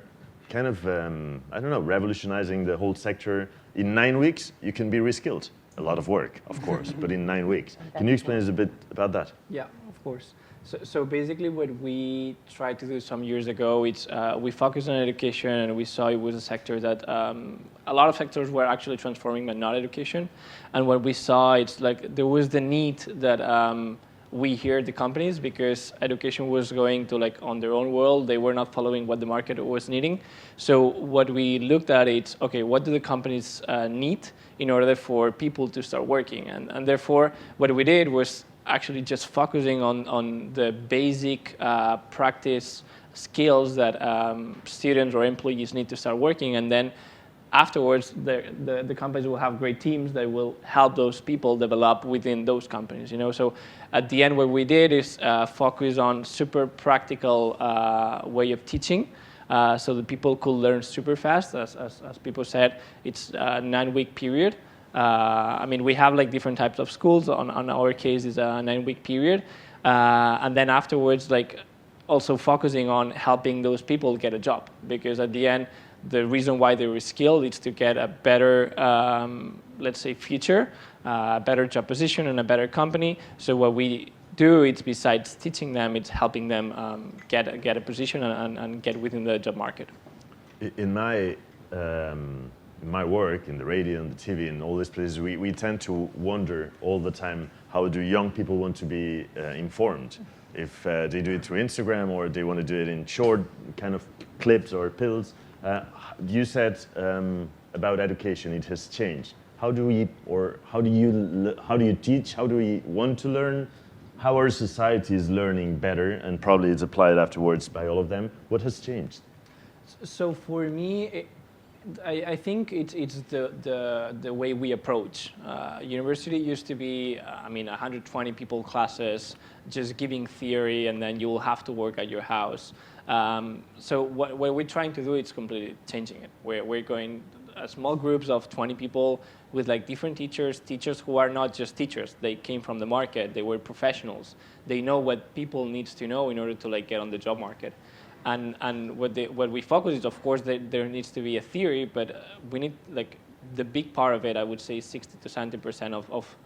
B: kind of, I don't know, revolutionizing the whole sector. In 9 weeks, you can be reskilled. A lot of work, of course, but in 9 weeks. Can you explain us a bit about that?
F: Yeah, of course. So basically what we tried to do some years ago, it's we focused on education and we saw it was a sector that a lot of sectors were actually transforming, but not education. And what we saw, it's like there was the need that we hear the companies, because education was going to like on their own world. They were not following what the market was needing. So what we looked at is, okay, what do the companies need in order for people to start working? And therefore, what we did was actually just focusing on the basic practice skills that students or employees need to start working, and then afterwards the companies will have great teams that will help those people develop within those companies. You know, so at the end what we did is focus on super practical way of teaching, so that people could learn super fast. As people said, it's a 9-week period. I mean, we have like different types of schools. On our case, is a 9-week period, and then afterwards, like also focusing on helping those people get a job, because at the end, the reason why they were skilled is to get a better, let's say, future, a better job position, and a better company. So what we do, it's besides teaching them, it's helping them get a position and get within the job market.
B: In my work, in the radio and the TV and all these places, we tend to wonder all the time, how do young people want to be informed? If they do it through Instagram, or they want to do it in short kind of clips or pills. You said about education, it has changed. How do you teach? How do we want to learn? How our society is learning better, and probably it's applied afterwards by all of them. What has changed?
F: So for me, I think it's the way we approach. University used to be, 120 people classes, just giving theory, and then you will have to work at your house. So what we're trying to do is completely changing it. We're going small groups of 20 people with like different teachers who are not just teachers. They came from the market. They were professionals. They know what people needs to know in order to like get on the job market. And what we focus is, of course, there needs to be a theory, but we need, like, the big part of it, I would say 60 to 70% of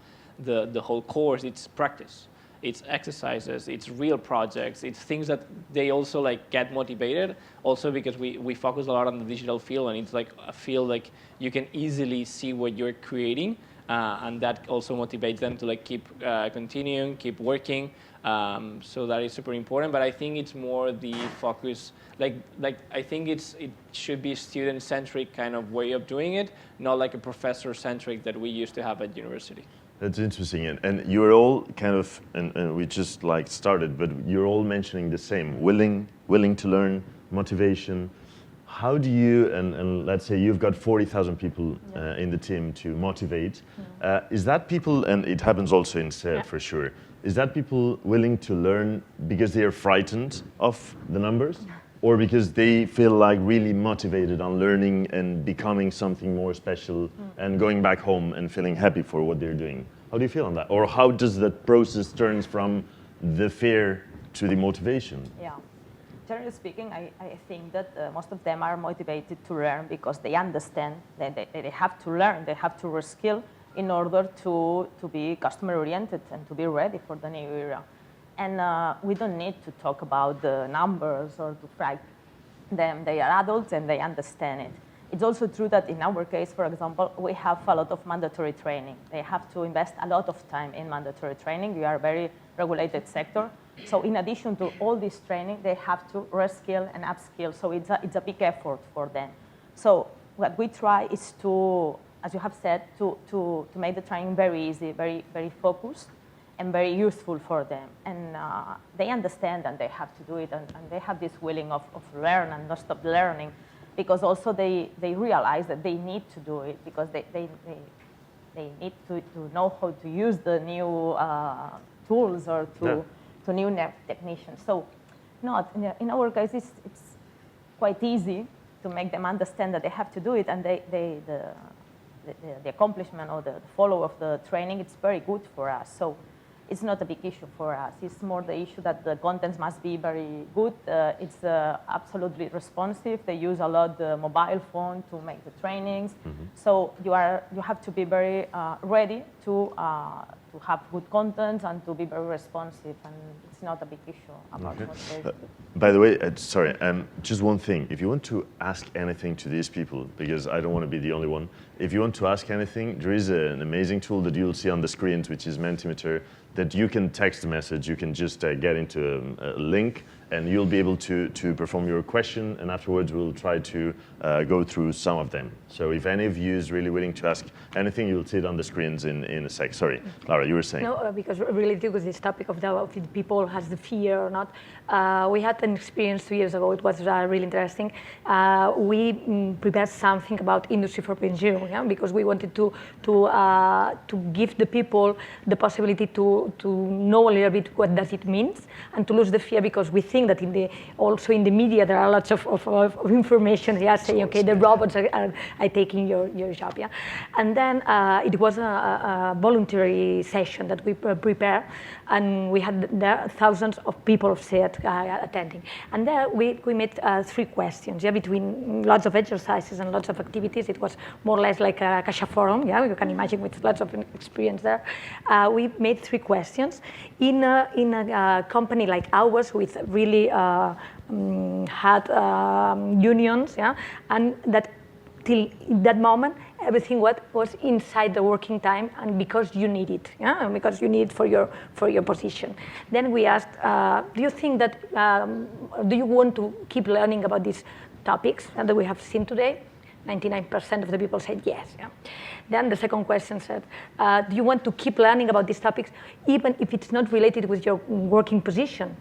F: the whole course, it's practice. It's exercises, it's real projects, it's things that they also like get motivated. Also because we focus a lot on the digital field, and it's like a field like you can easily see what you're creating, and that also motivates them to like keep continuing, keep working. So that is super important, but I think it's more the focus, like I think it should be student-centric kind of way of doing it, not like a professor-centric that we used to have at university.
B: That's interesting, and you're all kind of, and we just like started, but you're all mentioning the same, willing to learn, motivation. How do you, and let's say you've got 40,000 people in the team to motivate, is that people, and it happens also in SER for sure, is that people willing to learn because they are frightened of the numbers? Or because they feel like really motivated on learning and becoming something more special and going back home and feeling happy for what they're doing? How do you feel on that? Or how does that process turn from the fear to the motivation?
E: Yeah. Generally speaking, I think that most of them are motivated to learn because they understand that they have to learn, they have to reskill in order to be customer-oriented and to be ready for the new era. And we don't need to talk about the numbers or to frighten them. They are adults and they understand it. It's also true that in our case, for example, we have a lot of mandatory training. They have to invest a lot of time in mandatory training. We are a very regulated sector. So in addition to all this training, they have to reskill and upskill. So it's a big effort for them. So what we try is to, as you have said, to make the training very easy, very, very focused, and very useful for them. And they understand and they have to do it, and they have this willing of learn and not stop learning, because also they realize that they need to do it, because they need to know how to use the new tools or to new technicians. So in our case, it's quite easy to make them understand that they have to do it, and the accomplishment or the follow of the training, it's very good for us. So it's not a big issue for us. It's more the issue that the contents must be very good. It's absolutely responsive. They use a lot the mobile phone to make the trainings. So you have to be very ready to have good content and to be very responsive. And it's not a big issue about motivation.
B: By the way, sorry, just one thing. If you want to ask anything to these people, because I don't want to be the only one, if you want to ask anything, there is an amazing tool that you'll see on the screens, which is Mentimeter, that you can text a message. You can just get into a link, and you'll be able to perform your question, and afterwards we'll try to go through some of them. So if any of you is really willing to ask anything, you'll see it on the screens in a sec. Sorry, Laura, you were saying.
D: No, because related with this topic of the people has the fear or not, we had an experience 2 years ago. It was really interesting. We prepared something about Industry 4.0, yeah? Because we wanted to give the people the possibility to know a little bit what does it means, and to lose the fear, because we think that also in the media there are lots of information, yeah, saying, okay, the robots are taking your job, yeah. And then it was a voluntary session that we prepared, and we had there thousands of people of SEAT attending. And there we made 3 questions, yeah, between lots of exercises and lots of activities. It was more or less like a Caixa Forum, yeah, you can imagine, with lots of experience there. We made 3 questions in a company like ours, with really had unions, yeah, and that till that moment everything was inside the working time, and because you need it, yeah, and because you need it for your position. Then we asked, do you think that do you want to keep learning about these topics that we have seen today? 99% of the people said yes. Yeah. Then the second question said, do you want to keep learning about these topics even if it's not related with your working position?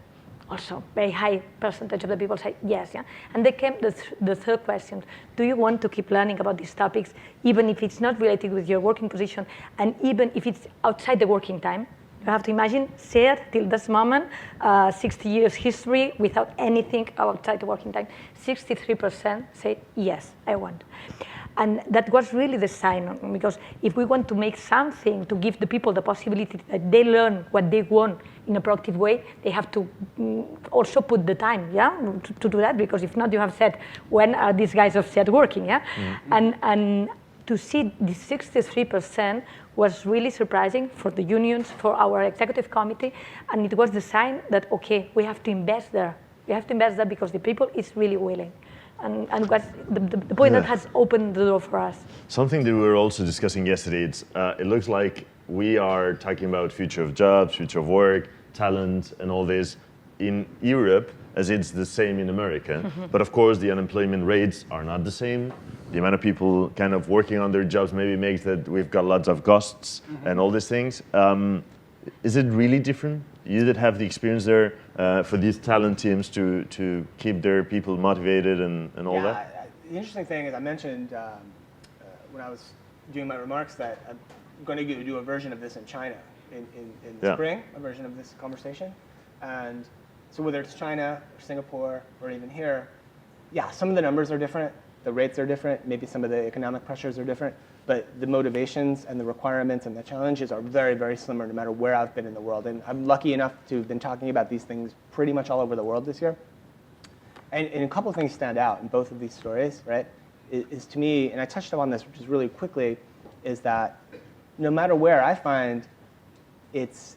D: Also, very high percentage of the people said yes. Yeah. And then came the third question, do you want to keep learning about these topics even if it's not related with your working position, and even if it's outside the working time? You have to imagine, SEAT till this moment, 60 years history without anything outside the working time. 63% said, yes, I want. And that was really the sign, because if we want to make something to give the people the possibility that they learn what they want in a proactive way, they have to also put the time, yeah, to do that, because if not, you have said, when are these guys of SEAT working, yeah? Mm-hmm. And to see the 63% was really surprising for the unions, for our executive committee, and it was the sign that, okay, we have to invest there. We have to invest there because the people is really willing. And was the point that has opened the door for us.
B: Something that we were also discussing yesterday, it looks like we are talking about future of jobs, future of work, talent, and all this in Europe, as it's the same in America. Mm-hmm. But of course, the unemployment rates are not the same. The amount of people kind of working on their jobs maybe makes that we've got lots of ghosts and all these things. Is it really different? You that have the experience there for these talent teams to keep their people motivated and all that?
C: The interesting thing is I mentioned when I was doing my remarks that I'm going to do a version of this in China in spring, a version of this conversation. And so whether it's China or Singapore or even here, yeah, some of the numbers are different. The rates are different. Maybe some of the economic pressures are different. But the motivations and the requirements and the challenges are very, very similar no matter where I've been in the world. And I'm lucky enough to have been talking about these things pretty much all over the world this year. And a couple of things stand out in both of these stories, right? Is to me, and I touched on this just really quickly, is that no matter where, I find it's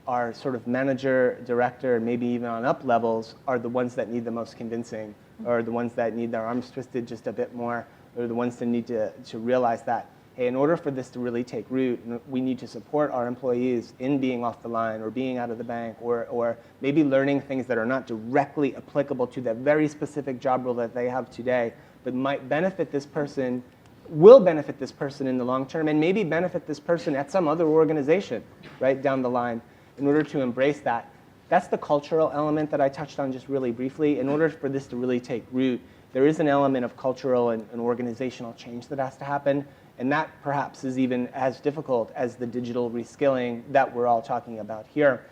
C: our sort of manager, director, and maybe even on up levels are the ones that need the most convincing or the ones that need their arms twisted just a bit more, or the ones that need to realize that, hey, in order for this to really take root, we need to support our employees in being off the line or being out of the bank, or maybe learning things that are not directly applicable to that very specific job role that they have today, but might benefit this person, will benefit this person in the long term, and maybe benefit this person at some other organization right down the line. In order to embrace that, that's the cultural element that I touched on just really briefly. In order for this to really take root, there is an element of cultural and organizational change that has to happen. And that perhaps is even as difficult as the digital reskilling that we're all talking about here.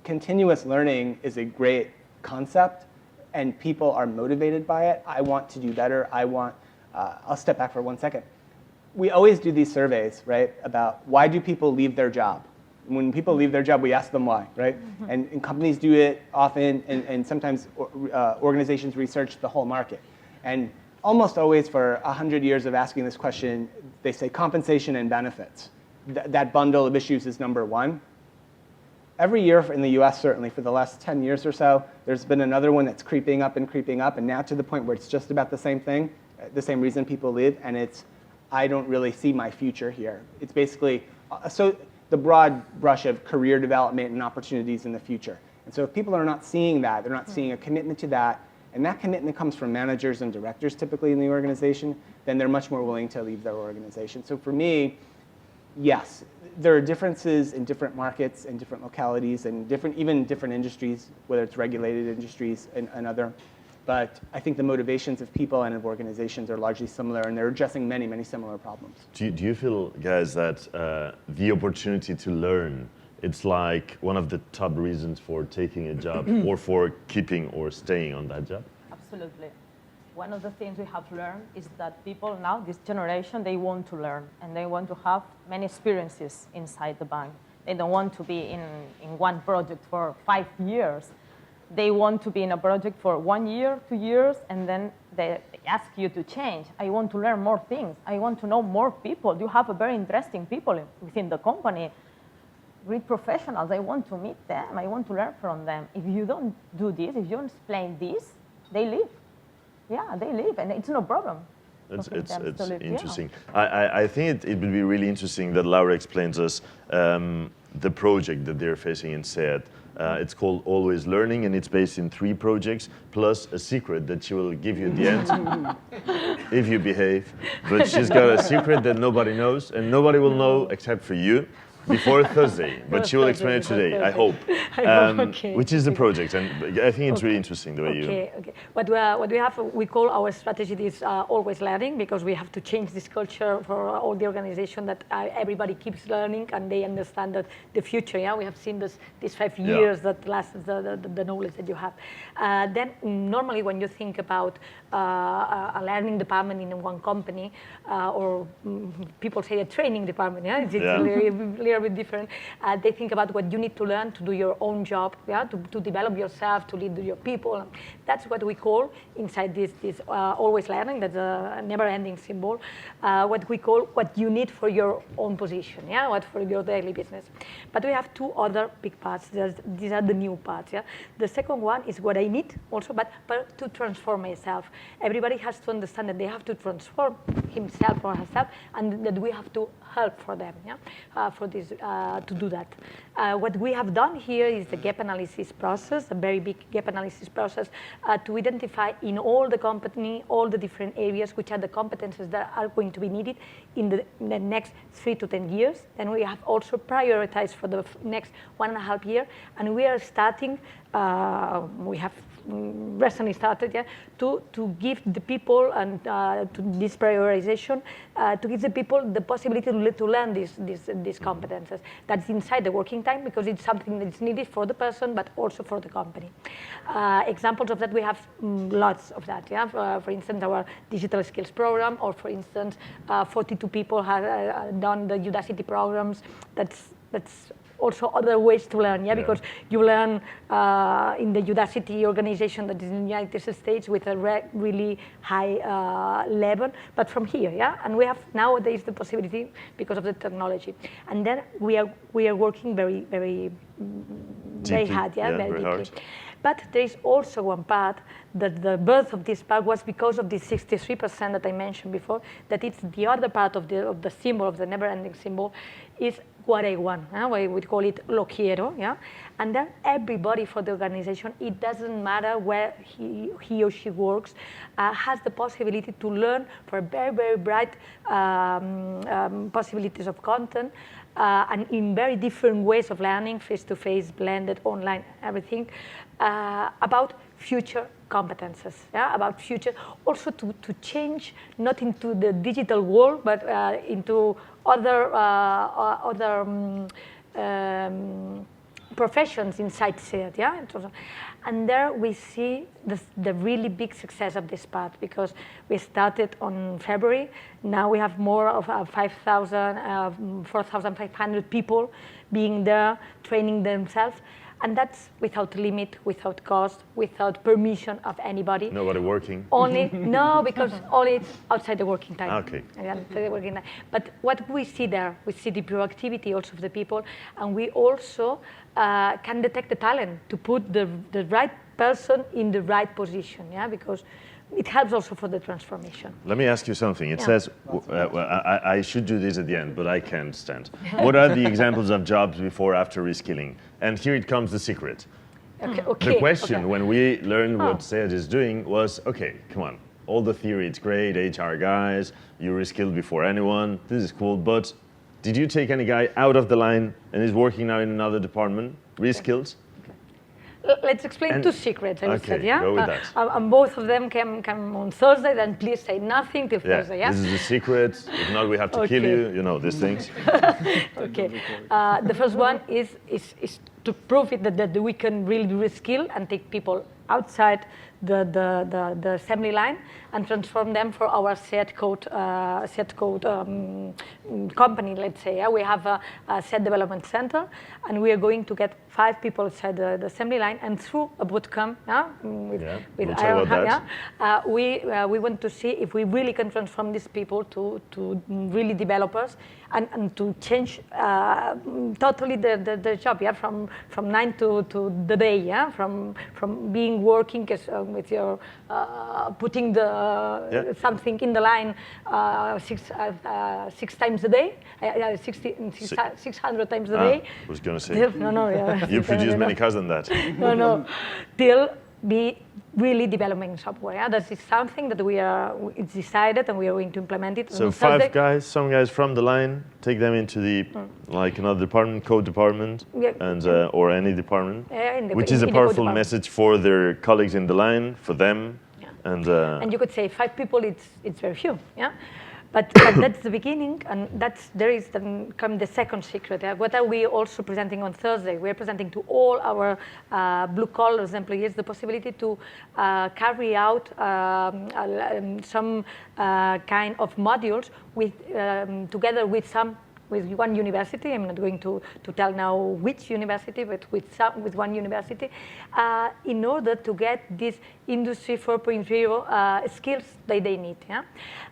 C: Continuous learning is a great concept, and people are motivated by it. I want to do better. I'll step back for 1 second. We always do these surveys, right, about why do people leave their job? When people leave their job, we ask them why, right? Mm-hmm. And companies do it often, and sometimes organizations research the whole market. And almost always for 100 years of asking this question, they say compensation and benefits. That bundle of issues is number one. Every year in the US, certainly for the last 10 years or so, there's been another one that's creeping up, and now to the point where it's just about the same thing, the same reason people leave, and it's, I don't really see my future here. It's basically, so the broad brush of career development and opportunities in the future. And so if people are not seeing that, they're not seeing a commitment to that, and that commitment comes from managers and directors typically in the organization, then they're much more willing to leave their organization. So for me, yes, there are differences in different markets and different localities and even different industries, whether it's regulated industries and other. But I think the motivations of people and of organizations are largely similar, and they're addressing many, many similar problems.
B: Do you feel, guys, that the opportunity to learn, it's like one of the top reasons for taking a job or for keeping or staying on that job?
E: Absolutely. One of the things we have learned is that people now, this generation, they want to learn, and they want to have many experiences inside the bank. They don't want to be in one project for 5 years. They want to be in a project for 1 year, 2 years, and then they ask you to change. I want to learn more things. I want to know more people. You have a very interesting people within the company, great professionals. I want to meet them. I want to learn from them. If you don't do this, if you don't explain this, they leave. Yeah, they leave, and it's no problem.
B: It's interesting. Yeah. I think it would be really interesting that Laura explains us the project that they're facing in SEAT. It's called Always Learning, and it's based in 3 projects, plus a secret that she will give you at the end, if you behave. But she's got a secret that nobody knows, and nobody will know except for you before Thursday. But she will explain it today, I hope. Okay. Which is the project, and I think it's really interesting the way you...
D: Okay. What we have, we call our strategy is always learning, because we have to change this culture for all the organization that everybody keeps learning and they understand that the future. Yeah, we have seen these 5 years that lasts the knowledge that you have. Then normally when you think about a learning department in one company, or people say a training department, yeah, it's a little bit different. They think about what you need to learn to do your own job, yeah, to develop yourself, to lead your people. That's what we call inside this always learning. That's a never-ending symbol. What we call what you need for your own position, yeah, what for your daily business. But we have 2 other big parts. These are the new parts. Yeah, the second one is what I need also, but to transform myself. Everybody has to understand that they have to transform himself or herself, and that we have to help for them, yeah, for this to do that. What we have done here is the gap analysis process, a very big gap analysis process, to identify in all the company, all the different areas, which are the competences that are going to be needed in the next 3 to 10 years. And we have also prioritized for the next 1.5 years, and we are starting, we have recently started, yeah, to give the people and to this prioritization, to give the people the possibility to learn these competences. That's inside the working time, because it's something that's needed for the person, but also for the company. Examples of that, we have lots of that. Yeah, for instance, our digital skills program, or for instance, 42 people have done the Udacity programs. That's also other ways to learn, because you learn in the Udacity organization that is in the United States with a really high level, but from here, and we have nowadays the possibility because of the technology. And then we are working very, very very
B: Deeply,
D: hard,
B: yeah,
D: very
B: very
D: deeply.
B: hard.
D: But there is also one part that the birth of this part was because of the 63% that I mentioned before, that it's the other part of the symbol, of the never-ending symbol, is what I want. We would call it lo quiero, yeah? And then everybody for the organization, it doesn't matter where he or she works, has the possibility to learn for very, very bright possibilities of content, and in very different ways of learning, face-to-face, blended, online, everything, about future competences, yeah? About future, also to change, not into the digital world, but into other professions inside SEAT, yeah? And there we see the really big success of this part, because we started on February. Now we have more of 4,500 people being there, training themselves. And that's without limit, without cost, without permission of anybody.
B: Nobody working?
D: Only, no, because only it's outside the working time.
B: Okay.
D: Outside the working time. But what we see there, we see the proactivity also of the people, and we also can detect the talent to put the right person in the right position, yeah, because it helps also for the transformation.
B: Let me ask you something. It says, I should do this at the end, but I can't stand. What are the examples of jobs before, after reskilling? And here it comes the secret.
D: Okay,
B: The question when we learned what SEAT is doing was, okay, come on, all the theory, it's great, HR guys, you reskilled before anyone, this is cool, but did you take any guy out of the line and is working now in another department, reskilled?
D: Let's explain two secrets, I would say, yeah?
B: Go with that.
D: And both of them come on Thursday, then please say nothing till Thursday, yeah?
B: This is a secret. If not, we have to kill you, you know, these things.
D: Okay. The first one is to prove it that we can really reskill and take people outside the assembly line and transform them for our SEAT code company, let's say. Yeah? We have a SEAT development center, and we are going to get 5 people outside the assembly line, and through a bootcamp, with
B: we'll talk
D: Iron
B: about
D: Hand,
B: that.
D: we want to see if we really can transform these people to really developers, and to change totally the job, yeah, from 9 to the day, yeah, from being working as, with your putting something in the line 6 times a day, 600 times a day.
B: I was going to say.
D: No, yeah.
B: You produce many cars than that.
D: No, till be really developing software. Yeah? That is something that it's decided, and we are going to implement it.
B: So
D: on
B: 5
D: Thursday.
B: guys, some guys from the line, take them into the, like another department, code department, and or any department, which is a powerful message for their colleagues in the line, for them. Yeah.
D: And you could say 5 people, it's very few, yeah? But that's the beginning, and there is then come the second secret. What are we also presenting on Thursday? We're presenting to all our blue-collar employees the possibility to carry out some kind of modules together with one university. I'm not going to tell now which university, but with one university, in order to get this Industry 4.0 skills that they need. Yeah?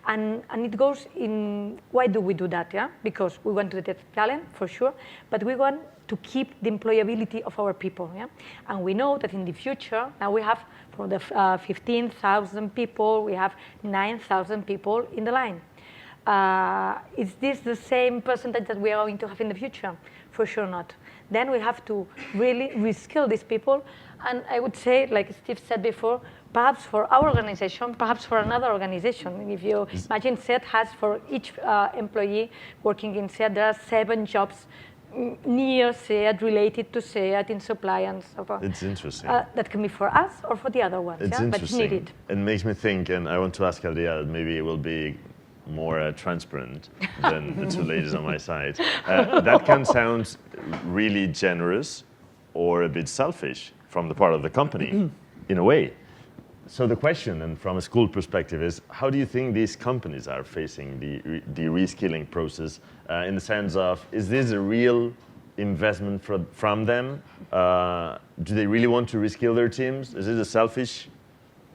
D: And it goes in, why do we do that? Yeah? Because we want to detect talent, for sure, but we want to keep the employability of our people. Yeah? And we know that in the future, now we have, for the 15,000 people, we have 9,000 people in the line. Is this the same percentage that we are going to have in the future? For sure not. Then we have to really reskill these people. And I would say, like Steve said before, perhaps for our organization, perhaps for another organization. If you imagine SEAT has, for each employee working in SEAT, there are 7 jobs near SEAT, related to SEAT, in supply and so forth.
B: It's interesting.
D: That can be for us or for the other ones.
B: It's
D: interesting.
B: But it's needed. It makes me think, and I want to ask Adrià, maybe it will be more transparent than the 2 ladies on my side. That can sound really generous or a bit selfish from the part of the company, in a way. So the question, and from a school perspective, is how do you think these companies are facing the reskilling process in the sense of, is this a real investment from them? Do they really want to reskill their teams? Is it a selfish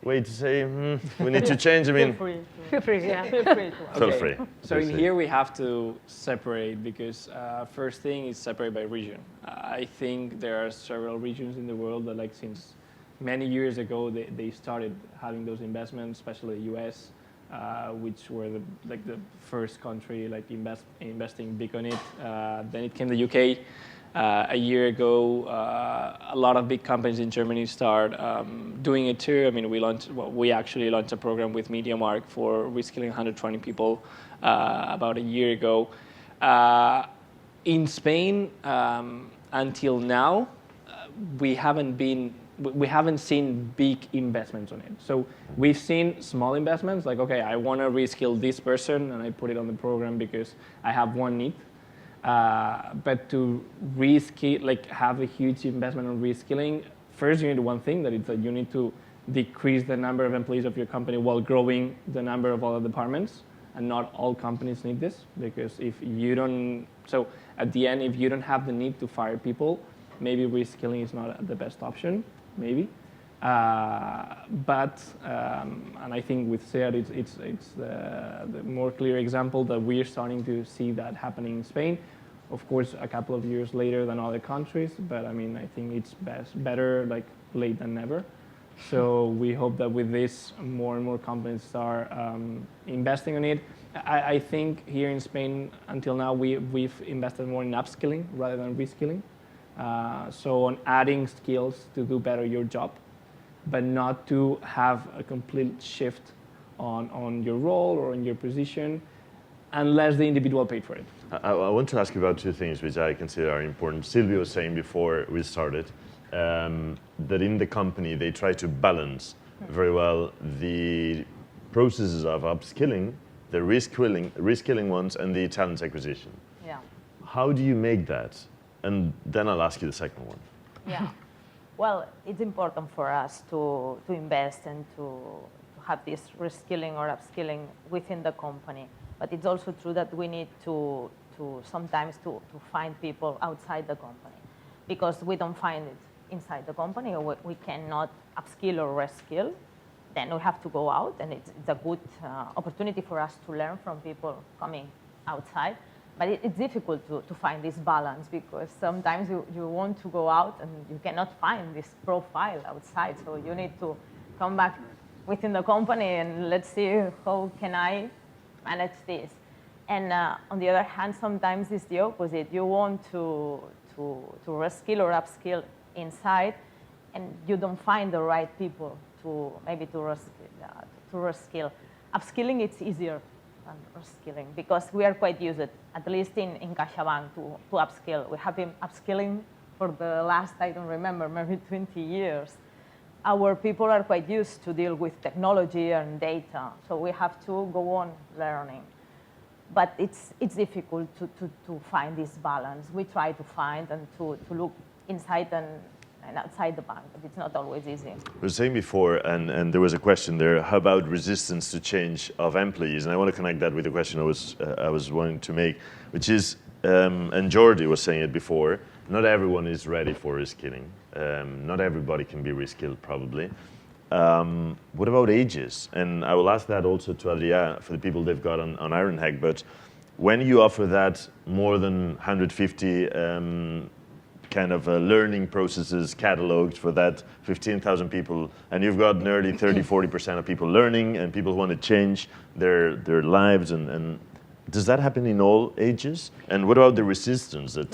B: way to say, we need to change? I mean,
D: Feel free, yeah.
E: Feel free to.
B: feel free.
F: So in here we have to separate because first thing is separate by region. I think there are several regions in the world that like since many years ago they started having those investments, especially the US, which were the first country like investing big on it. Then it came the UK. A year ago, a lot of big companies in Germany start doing it too. I mean, we actually launched a program with MediaMarkt for reskilling 120 people about a year ago. In Spain, until now, we haven't seen big investments on it. So we've seen small investments, like, okay, I want to reskill this person, and I put it on the program because I have one need. But to reskill, like have a huge investment on reskilling, first you need one thing, that is that you need to decrease the number of employees of your company while growing the number of other departments. And not all companies need this, because if you don't, so at the end, if you don't have the need to fire people, maybe reskilling is not the best option, maybe. But and I think with SEAT, it's the more clear example that we're starting to see that happening in Spain. Of course, a couple of years later than other countries, but I mean, I think it's better like late than never. So we hope that with this, more and more companies start investing on it. I think here in Spain, until now, we've invested more in upskilling rather than reskilling. So on adding skills to do better your job, but not to have a complete shift on your role or on your position, unless the individual paid for it.
B: I want to ask you about two things which I consider are important. Silvio was saying before we started that in the company they try to balance very well the processes of upskilling, the reskilling ones, and the talent acquisition.
E: Yeah.
B: How do you make that? And then I'll ask you the second one.
E: Yeah. Well, it's important for us to invest and to have this reskilling or upskilling within the company. But it's also true that we need to sometimes to find people outside the company, because we don't find it inside the company, or we cannot upskill or reskill. Then we have to go out, and it's a good opportunity for us to learn from people coming outside. But it's difficult to find this balance, because sometimes you want to go out and you cannot find this profile outside. So you need to come back within the company and let's see how can I manage this. And on the other hand, sometimes it's the opposite. You want to reskill or upskill inside, and you don't find the right people to reskill. Upskilling, it's easier than reskilling, because we are quite used, at least in CaixaBank, to upskill. We have been upskilling for the last, I don't remember, maybe 20 years. Our people are quite used to deal with technology and data, so we have to go on learning. But it's difficult to find this balance. We try to find and to look inside and outside the bank, but it's not always easy.
B: We were saying before, and there was a question there, how about resistance to change of employees? And I want to connect that with the question I was wanting to make, which is, and Jordi was saying it before, not everyone is ready for reskilling. Not everybody can be reskilled, probably. What about ages? And I will ask that also to Adrià for the people they've got on Ironhack, but when you offer that more than 150 kind of learning processes cataloged for that 15,000 people, and you've got nearly 30-40% of people learning and people who want to change their lives, and does that happen in all ages? And what about the resistance that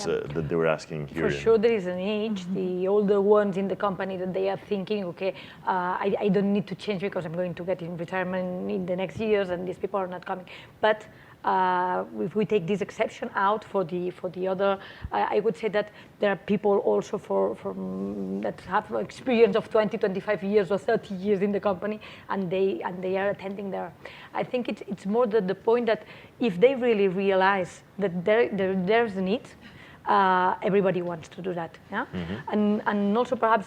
B: they were asking here?
D: For sure, there is an age. The older ones in the company, that they are thinking, okay, I don't need to change because I'm going to get in retirement in the next years, and these people are not coming. But if we take this exception out for the other, I would say that there are people also that have experience of 20, 25 years or 30 years in the company, and they are attending there. I think it's more the point that if they really realize that there's a need, everybody wants to do that, yeah? Mm-hmm. And also perhaps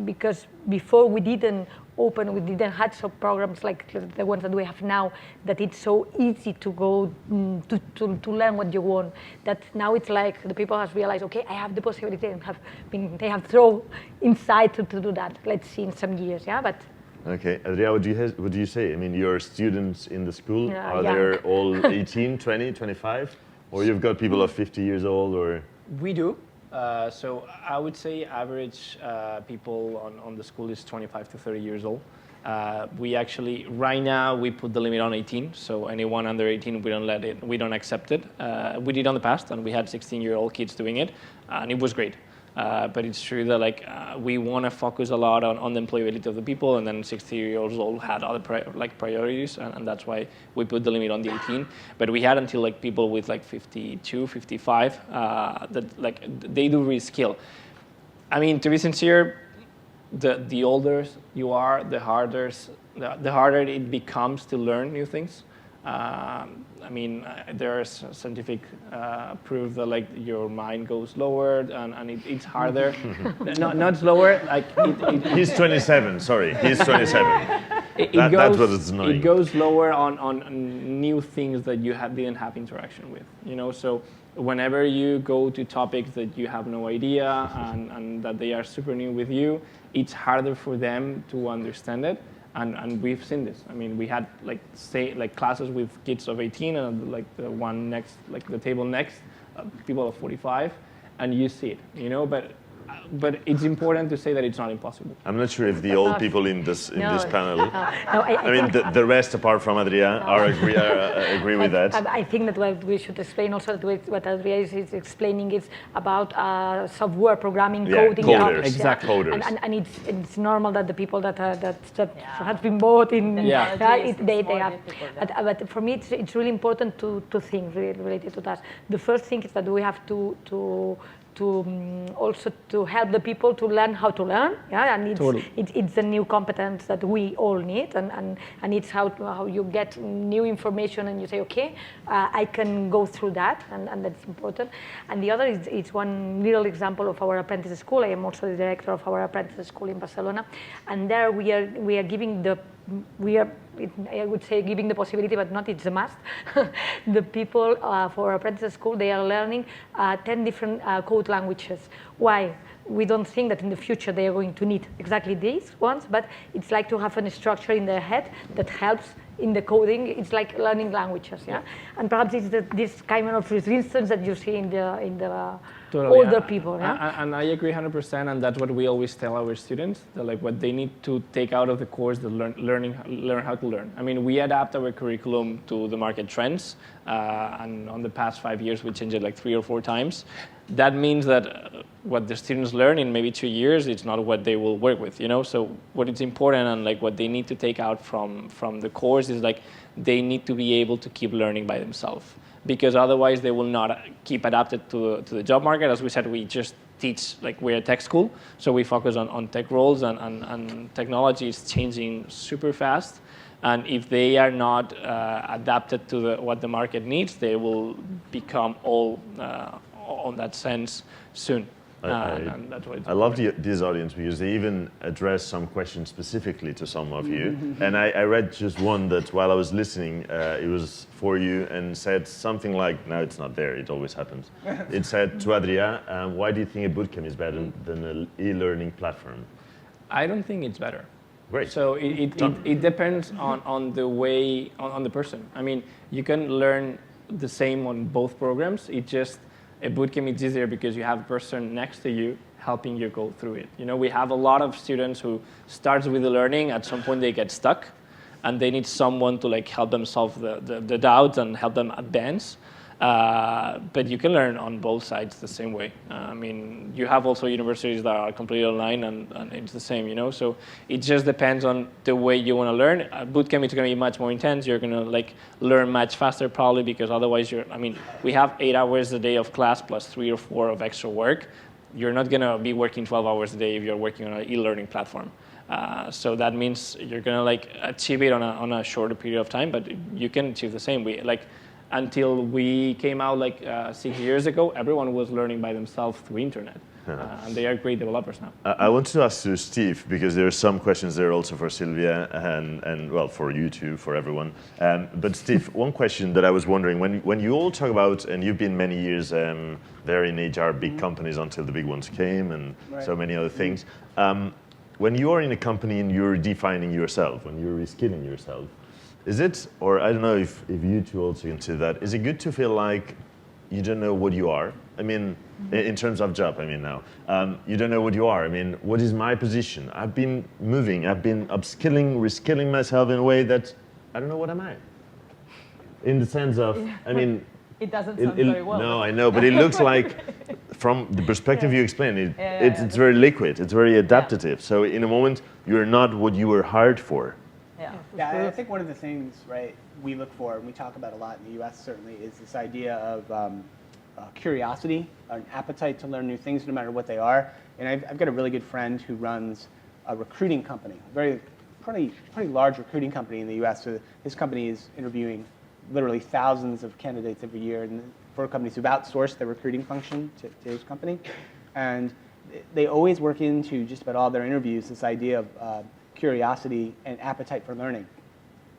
D: because before we didn't have some programs like the ones that we have now, that it's so easy to go to learn what you want, that now it's like the people have realized, okay, I have the possibility, and they have thrown inside to do that. Let's see in some years, yeah, but
B: Okay, Adria, what do you say? I mean, your students in the school,
D: Yeah,
B: are
D: young.
B: they all 18, 20, 25? Or you've got people of 50 years old, or?
F: We do. So I would say average people on the school is 25 to 30 years old. We actually, right now, we put the limit on 18. So anyone under 18, we don't accept it. We did on the past, and we had 16-year-old kids doing it, and it was great. But it's true that we want to focus a lot on the employability of the people, and then 60-year-olds old had other priorities, and that's why we put the limit on the 18. But we had until people with 52, 55 that they do reskill. I mean, to be sincere, the older you are, the harder it becomes to learn new things. I mean, there's scientific proof that your mind goes lower and it's harder. not slower.
B: He's 27. Sorry, he's 27. That's what it's annoying.
F: It goes lower on new things that you didn't have interaction with. So whenever you go to topics that you have no idea and that they are super new with you, it's harder for them to understand it. And we've seen this. I mean, we had classes with kids of 18 and the one next, the table next, people of 45, and you see it, But it's important to say that it's not impossible.
B: I'm not sure if the old people in this panel. I mean,
D: think
B: the rest, apart from Adria, agree with that.
D: I think that what we should explain also that what Adria is explaining is about software programming, coding.
B: Coders.
F: Exactly.
B: Coders.
D: And it's normal that the people that have been bought in, they have. But for me, it's really important to think related to that. The first thing is that we have to also to help the people to learn how to learn, and it's a new competence that we all need, and it's how you get new information and you say, okay, I can go through that, and that's important. And the other is one little example of our apprentice school. I am also the director of our apprentice school in Barcelona, and there we are giving I would say giving the possibility, but not it's a must. The people for apprentice school, they are learning 10 different code languages. Why? We don't think that in the future they are going to need exactly these ones, but it's like to have a structure in their head that helps in the coding. It's like learning languages, and perhaps it's this kind of resistance that you see in the older people.
F: And I agree 100%, and that's what we always tell our students, that what they need to take out of the course, the learn how to learn. I mean, we adapt our curriculum to the market trends, and on the past 5 years we changed it 3 or 4 times. That means that what the students learn in maybe 2 years, it's not what they will work with, So what is important and what they need to take out from the course is they need to be able to keep learning by themselves, because otherwise they will not keep adapted to the job market. As we said, we just teach, we're a tech school, so we focus on tech roles, and technology is changing super fast. And if they are not adapted to what the market needs, they will become all on that sense soon. And that's what
B: I love this audience because they even address some questions specifically to some of you. And I read just one that while I was listening, it was for you and said something like, no, it's not there, it always happens. It said to Adria, why do you think a bootcamp is better than an e-learning platform?
F: I don't think it's better.
B: Great.
F: So it depends on the way, on the person. I mean, you can learn the same on both programs. It just, a bootcamp is easier because you have a person next to you helping you go through it. We have a lot of students who starts with the learning, at some point they get stuck, and they need someone to help them solve the doubts and help them advance. But you can learn on both sides the same way. I mean, you have also universities that are completely online, and it's the same, So it just depends on the way you want to learn. Bootcamp is going to be much more intense. You're going to learn much faster probably, because otherwise we have 8 hours a day of class plus 3 or 4 of extra work. You're not going to be working 12 hours a day if you're working on an e-learning platform. So that means you're going to achieve it on a shorter period of time, but you can achieve the same. Until we came out 6 years ago, everyone was learning by themselves through internet. And they are great developers now.
B: I want to ask you, Steve, because there are some questions there also for Sylvia and well, for you too, for everyone. But Steve, one question that I was wondering, when you all talk about, and you've been many years there in HR, big companies until the big ones came, and so many other things. when you are in a company and you're defining yourself, when you're reskilling yourself, is it, or I don't know if you two also consider that, is it good to feel like you don't know what you are? I mean, in terms of job, I mean now. You don't know what you are. I mean, what is my position? I've been moving, I've been upskilling, reskilling myself in a way that I don't know what am I. In the sense of, I mean,
E: It doesn't sound very well.
B: no, I know, but it looks like, from the perspective you explained, it's very liquid, it's very adaptive. So in a moment, you're not what you were hired for.
C: Yeah, I think one of the things, right, we look for, and we talk about a lot in the US certainly, is this idea of curiosity, an appetite to learn new things no matter what they are. And I've got a really good friend who runs a recruiting company, a pretty large recruiting company in the US. So his company is interviewing literally thousands of candidates every year, and for companies who've outsourced their recruiting function to his company. And they always work into just about all their interviews this idea of curiosity and appetite for learning.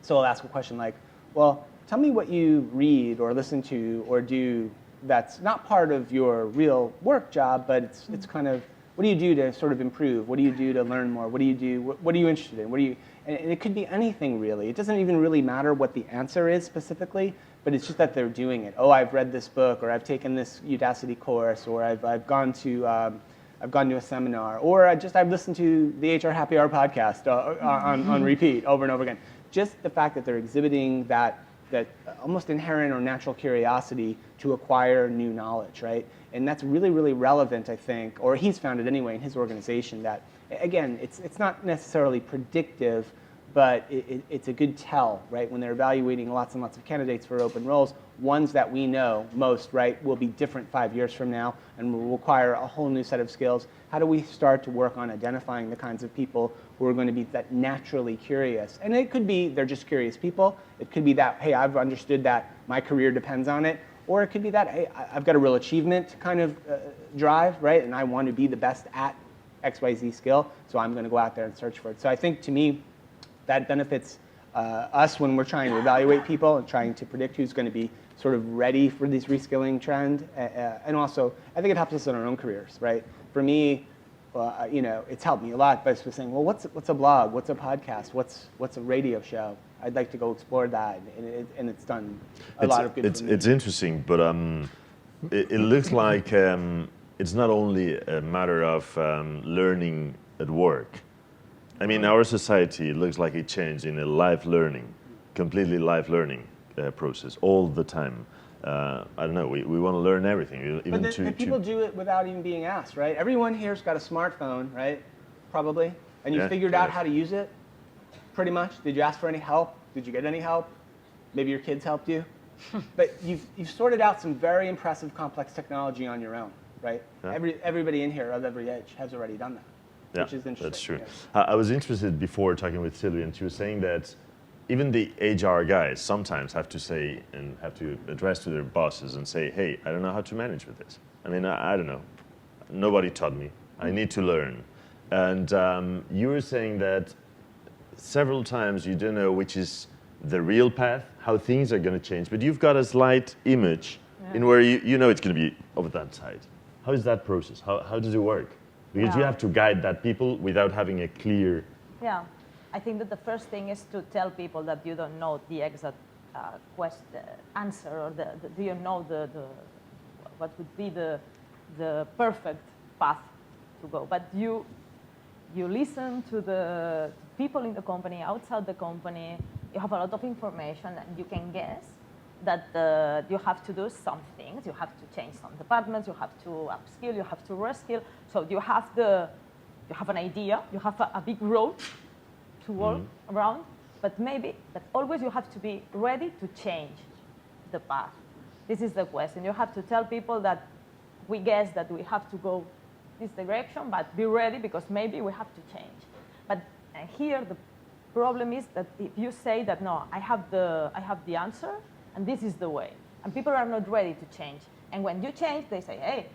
C: So I'll ask a question like, well, tell me what you read or listen to or do that's not part of your real work job, but it's kind of, what do you do to sort of improve? What do you do to learn more? What do you do? What are you interested in? And it could be anything really. It doesn't even really matter what the answer is specifically, but it's just that they're doing it. Oh, I've read this book, or I've taken this Udacity course, or I've gone to a seminar, or I've listened to the HR Happy Hour podcast on repeat over and over again. Just the fact that they're exhibiting that almost inherent or natural curiosity to acquire new knowledge, right? And that's really, really relevant, I think, or he's found it anyway in his organization, that, again, it's not necessarily predictive, but it's a good tell, right? When they're evaluating lots and lots of candidates for open roles, ones that we know most, right, will be different 5 years from now and will require a whole new set of skills. How do we start to work on identifying the kinds of people who are going to be that naturally curious? And it could be they're just curious people. It could be that, hey, I've understood that my career depends on it. Or it could be that, hey, I've got a real achievement kind of drive, right? And I want to be the best at XYZ skill, so I'm going to go out there and search for it. So I think, to me, that benefits us when we're trying to evaluate people and trying to predict who's going to be sort of ready for this reskilling trend. And also, I think it helps us in our own careers, right? For me, it's helped me a lot by saying, well, what's a blog? What's a podcast? What's a radio show? I'd like to go explore that, and it's done a lot of good for me.
B: It's interesting, but it looks like it's not only a matter of learning at work. I mean, our society, it looks like it changed in a live learning, completely live learning process all the time. I don't know, we want to learn everything. Even
C: but people do it without even being asked, right? Everyone here's got a smartphone, right? Probably. And you figured out how to use it, pretty much. Did you ask for any help? Did you get any help? Maybe your kids helped you. But you've sorted out some very impressive, complex technology on your own, right? Yeah. Everybody in here of every age has already done that.
B: Yeah,
C: which is interesting.
B: That's true. Yeah. I was interested before talking with Sylvia, and she was saying that even the HR guys sometimes have to say and have to address to their bosses and say, hey, I don't know how to manage with this. I mean, I don't know. Nobody taught me. I need to learn. And you were saying that several times you don't know which is the real path, how things are going to change, but you've got a slight image in where you know it's going to be over that side. How is that process? How does it work? Because you have to guide that people without having a clear...
E: Yeah, I think that the first thing is to tell people that you don't know the exact answer, or do you know what would be the perfect path to go. But you listen to the people in the company, outside the company, you have a lot of information, and you can guess that you have to do some things. You have to change some departments. You have to upskill. You have to reskill. So you have an idea. You have a big road to work around. But always you have to be ready to change the path. This is the question. You have to tell people that we guess that we have to go this direction, but be ready because maybe we have to change. But here the problem is that if you say that no, I have the answer, and this is the way. And people are not ready to change. And when you change, they say, hey,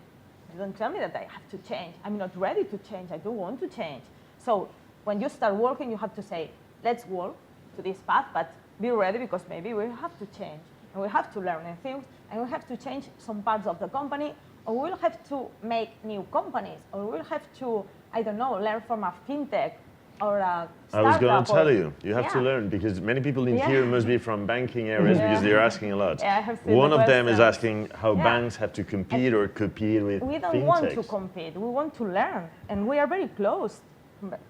E: you don't tell me that I have to change. I'm not ready to change. I don't want to change. So when you start working, you have to say, let's work to this path, but be ready because maybe we have to change. And we have to learn new things. And we have to change some parts of the company or we'll have to make new companies, or we'll have to, I don't know, learn from a fintech or a
B: I was going to
E: startup
B: tell you have to
E: Yeah.
B: learn, because many people in
E: Yeah.
B: here must be from banking areas because they're asking a lot.
E: Yeah, I have seen
B: One
E: the
B: of them is
E: questions.
B: asking how
E: Yeah.
B: banks have to compete or compete with
E: We don't
B: fintechs.
E: want to compete. We want to learn, and we are very close.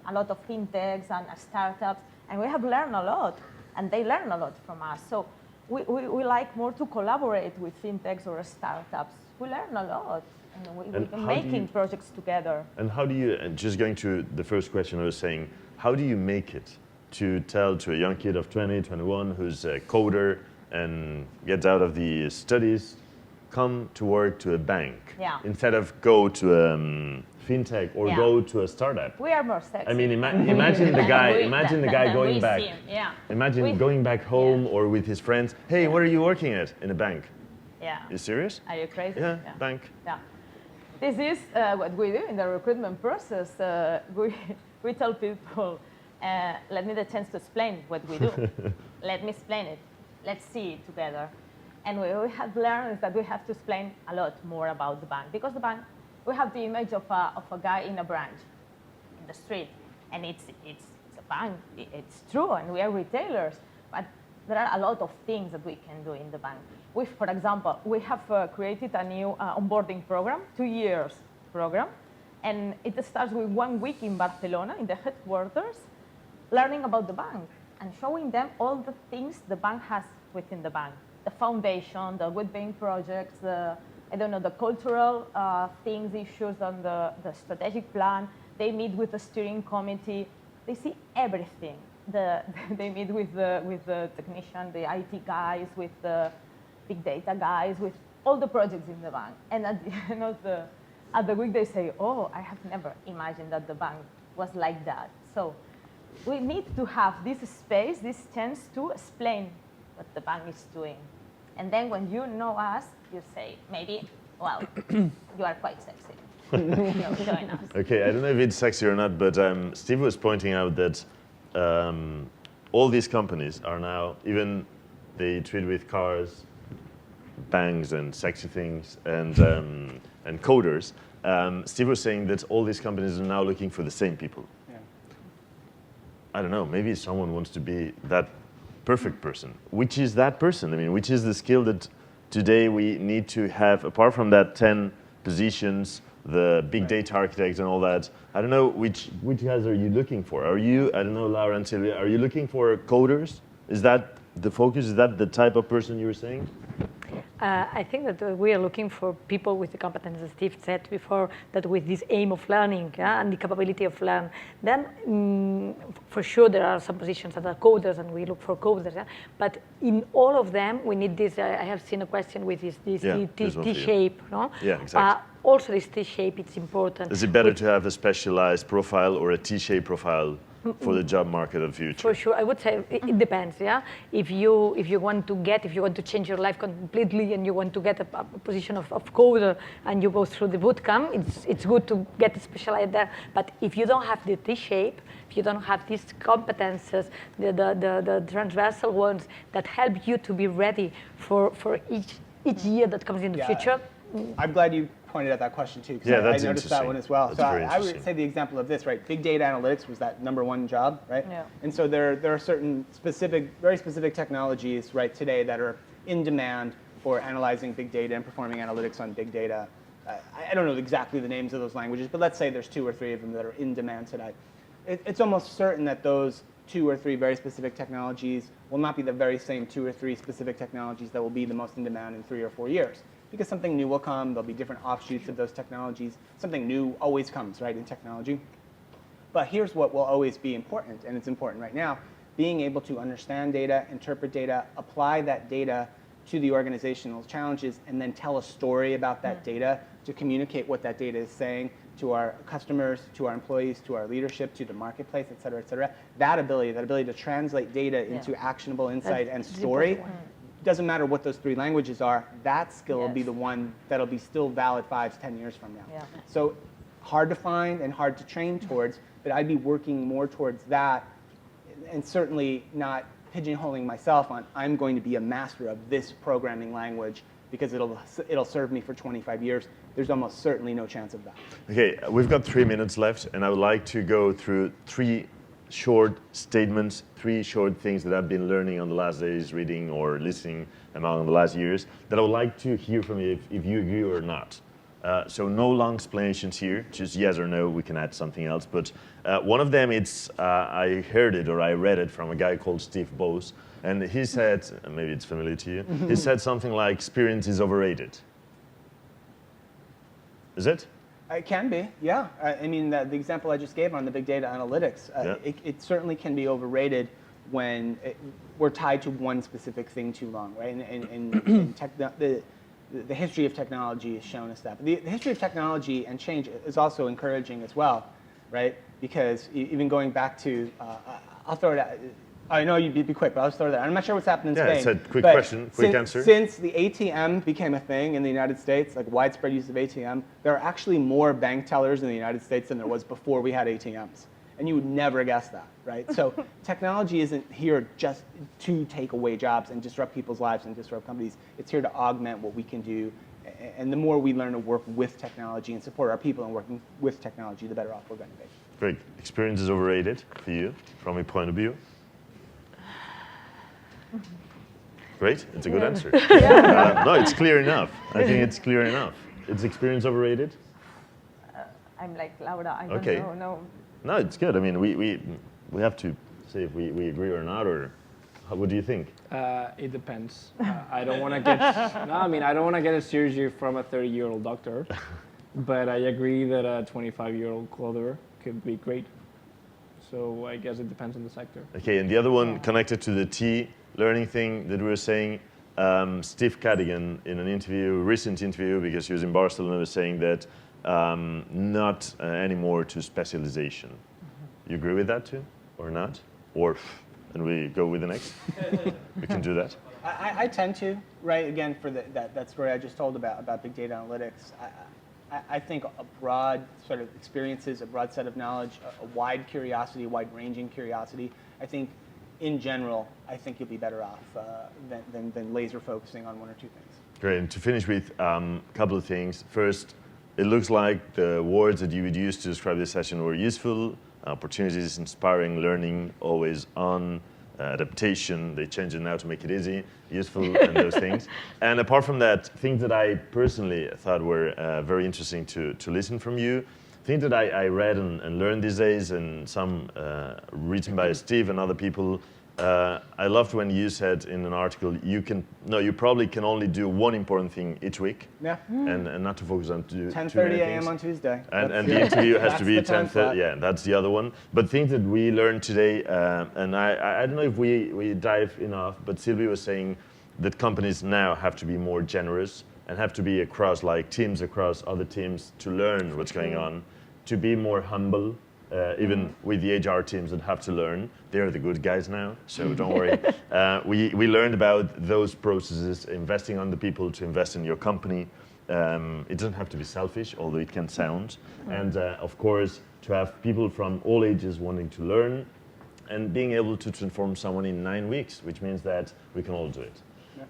E: A lot of fintechs and startups, and we have learned a lot, and they learn a lot from us. So we like more to collaborate with fintechs or startups. We learn a lot, and we're
B: how do
E: making
B: you-
E: projects together.
B: And how do you, and just going to the first question I was saying, how do you make it to tell to a young kid of 20, 21 who's a coder and gets out of the studies, come to work to a bank
E: Yeah.
B: instead of go to a fintech or
E: Yeah.
B: go to a startup?
E: We are more sexy.
B: I mean, imagine the guy, imagine the guy
E: than
B: going
E: we
B: back.
E: seem, yeah.
B: Imagine
E: We-
B: going back home or with his friends. Hey, what are you working at in a bank?
E: Yeah.
B: You serious?
E: Are you crazy?
B: Yeah, bank.
E: Yeah. This is what we do in the recruitment process. We tell people, let me the chance to explain what we do. Let me explain it. Let's see it together. And what we have learned is that we have to explain a lot more about the bank, because the bank, we have the image of a guy in a branch in the street, and it's a bank. It's true, and we are retailers, but there are a lot of things that we can do in the bank. For example, we have created a new onboarding program, 2 years program, and it starts with 1 week in Barcelona, in the headquarters, learning about the bank and showing them all the things the bank has within the bank. The foundation, the well-being projects, the cultural things, issues, and the strategic plan. They meet with the steering committee. They see everything. They meet with the technician, the IT guys, with the big data guys, with all the projects in the bank. And at the end of the week, they say, oh, I have never imagined that the bank was like that. So we need to have this space, this chance to explain what the bank is doing. And then when you know us, you say, maybe, well, you are quite sexy. Join us.
B: Okay, I don't know if it's sexy or not, but Steve was pointing out that all these companies are now, even they treat with cars, banks and sexy things and coders. Steve was saying that all these companies are now looking for the same people.
C: Yeah.
B: I don't know, maybe someone wants to be that perfect person. Which is that person? I mean, which is the skill that today we need to have, apart from that 10 positions, the big data architects and all that? I don't know, which guys are you looking for? Are you, I don't know, Laura and Sylvia, are you looking for coders? Is that the focus? Is that the type of person you were saying?
D: I think that we are looking for people with the competence, as Steve said before, that with this aim of learning, yeah, and the capability of learn. Then, for sure, there are some positions that are coders, and we look for coders. Yeah? But in all of them, we need this. I have seen a question with this T-shape. No?
B: Yeah, exactly.
D: Also, this T-shape, it's important.
B: Is it better to have a specialized profile or a T-shaped profile for the job market of the future?
D: For sure, I would say it depends. Yeah, if you want to change your life completely and you want to get a position of coder and you go through the boot camp, it's good to get specialized there. But if you don't have the T-shape, if you don't have these competences, the transversal ones that help you to be ready for each year that comes in the future.
C: I'm glad you pointed out that question too, because
B: Yeah,
C: I
B: that's
C: noticed that
B: interesting.
C: one as well.
B: That's
C: So
B: very
C: I would
B: interesting.
C: say the example of this, right? Big data analytics was that #1 job, right?
E: Yeah.
C: And so there are certain very specific technologies, right, today that are in demand for analyzing big data and performing analytics on big data. I don't know exactly the names of those languages, but let's say there's 2 or 3 of them that are in demand today. It's almost certain that those 2 or 3 very specific technologies will not be the very same 2 or 3 specific technologies that will be the most in demand in 3 or 4 years. Because something new will come, there'll be different offshoots of those technologies. Something new always comes, right, in technology. But here's what will always be important, and it's important right now: being able to understand data, interpret data, apply that data to the organizational challenges, and then tell a story about that data to communicate what that data is saying to our customers, to our employees, to our leadership, to the marketplace, et cetera, et cetera. That ability to translate data into actionable insight and story, doesn't matter what those 3 languages are, that skill will be the one that'll be still valid 5 to 10 years from now.
E: Yeah.
C: So hard to find and hard to train towards, but I'd be working more towards that, and certainly not pigeonholing myself on, I'm going to be a master of this programming language because it'll serve me for 25 years. there's almost certainly no chance of that.
B: Okay, we've got 3 minutes left, and I would like to go through 3 short statements, 3 short things that I've been learning on the last days, reading or listening among the last years, that I would like to hear from you if you agree or not. So no long explanations here, just yes or no, we can add something else. But one of them, it's I heard it or I read it from a guy called Steve Bose, and he said, maybe it's familiar to you, he said something like, experience is overrated. Is it?
C: It can be, yeah. I mean, the example I just gave on the big data analytics, it certainly can be overrated when we're tied to one specific thing too long, right? And the history of technology has shown us that. But the history of technology and change is also encouraging as well, right? Because even going back to, I'll throw it out. I know you'd be quick, but I'll just throw that. I'm not sure what's happened in Spain.
B: Yeah, it's a quick question, quick answer.
C: Since the ATM became a thing in the United States, like widespread use of ATM, there are actually more bank tellers in the United States than there was before we had ATMs. And you would never guess that, right? So technology isn't here just to take away jobs and disrupt people's lives and disrupt companies. It's here to augment what we can do. And the more we learn to work with technology and support our people in working with technology, the better off we're going to be.
B: Great. Experience is overrated for you, from a point of view. Great, it's a good answer. No, it's clear enough. I think it's clear enough. Is experience overrated?
E: I'm like Laura, I don't
B: Okay.
E: know. No.
B: No, it's good. I mean, we have to say if we agree or not, or what do you think?
F: It depends. I don't want to get. No, I mean I don't want to get a surgery from a 30-year-old doctor, but I agree that a 25-year-old coder could be great. So I guess it depends on the sector.
B: Okay, and the other one connected to the T learning thing that we were saying, Steve Cadigan in an interview, recent interview, because he was in Barcelona, was saying that not anymore to specialization. You agree with that too, or not? Or, and we go with the next? We can do that.
C: I tend to, right? Again, for that story I just told about big data analytics, I think a broad sort of experiences, a broad set of knowledge, a wide curiosity, wide-ranging curiosity. I think, in general, I think you'll be better off than laser focusing on one or two things.
B: Great, and to finish with a couple of things. First, it looks like the words that you would use to describe this session were useful, opportunities, inspiring, learning, always on, adaptation, they change it now to make it easy, useful, and those things. And apart from that, things that I personally thought were very interesting to listen from you, things that I read and learned these days, and some written by Steve and other people. I loved when you said in an article, you probably can only do one important thing each week, and not to focus on
C: 10:30 a.m. on Tuesday.
B: And the interview has to be 10:30. Yeah, that's the other one. But things that we learned today, and I don't know if we dive enough, but Sylvie was saying that companies now have to be more generous and have to be across like teams across other teams to learn what's going on, to be more humble. Even with the HR teams that have to learn, they're the good guys now, so don't worry. We learned about those processes, investing on the people to invest in your company. It doesn't have to be selfish, although it can sound. And of course, to have people from all ages wanting to learn and being able to transform someone in 9 weeks, which means that we can all do it.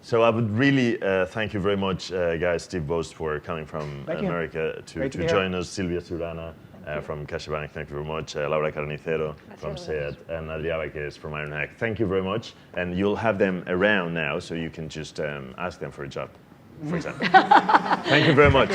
B: So I would really thank you very much, guys, Steve Bose, for coming from America to join us, Silvia Surana, from CaixaBank, thank you very much. Laura Carnicero from SEAT, and Adrià Vaquers from Ironhack. Thank you very much. And you'll have them around now, so you can just ask them for a job, for example. Thank you very much.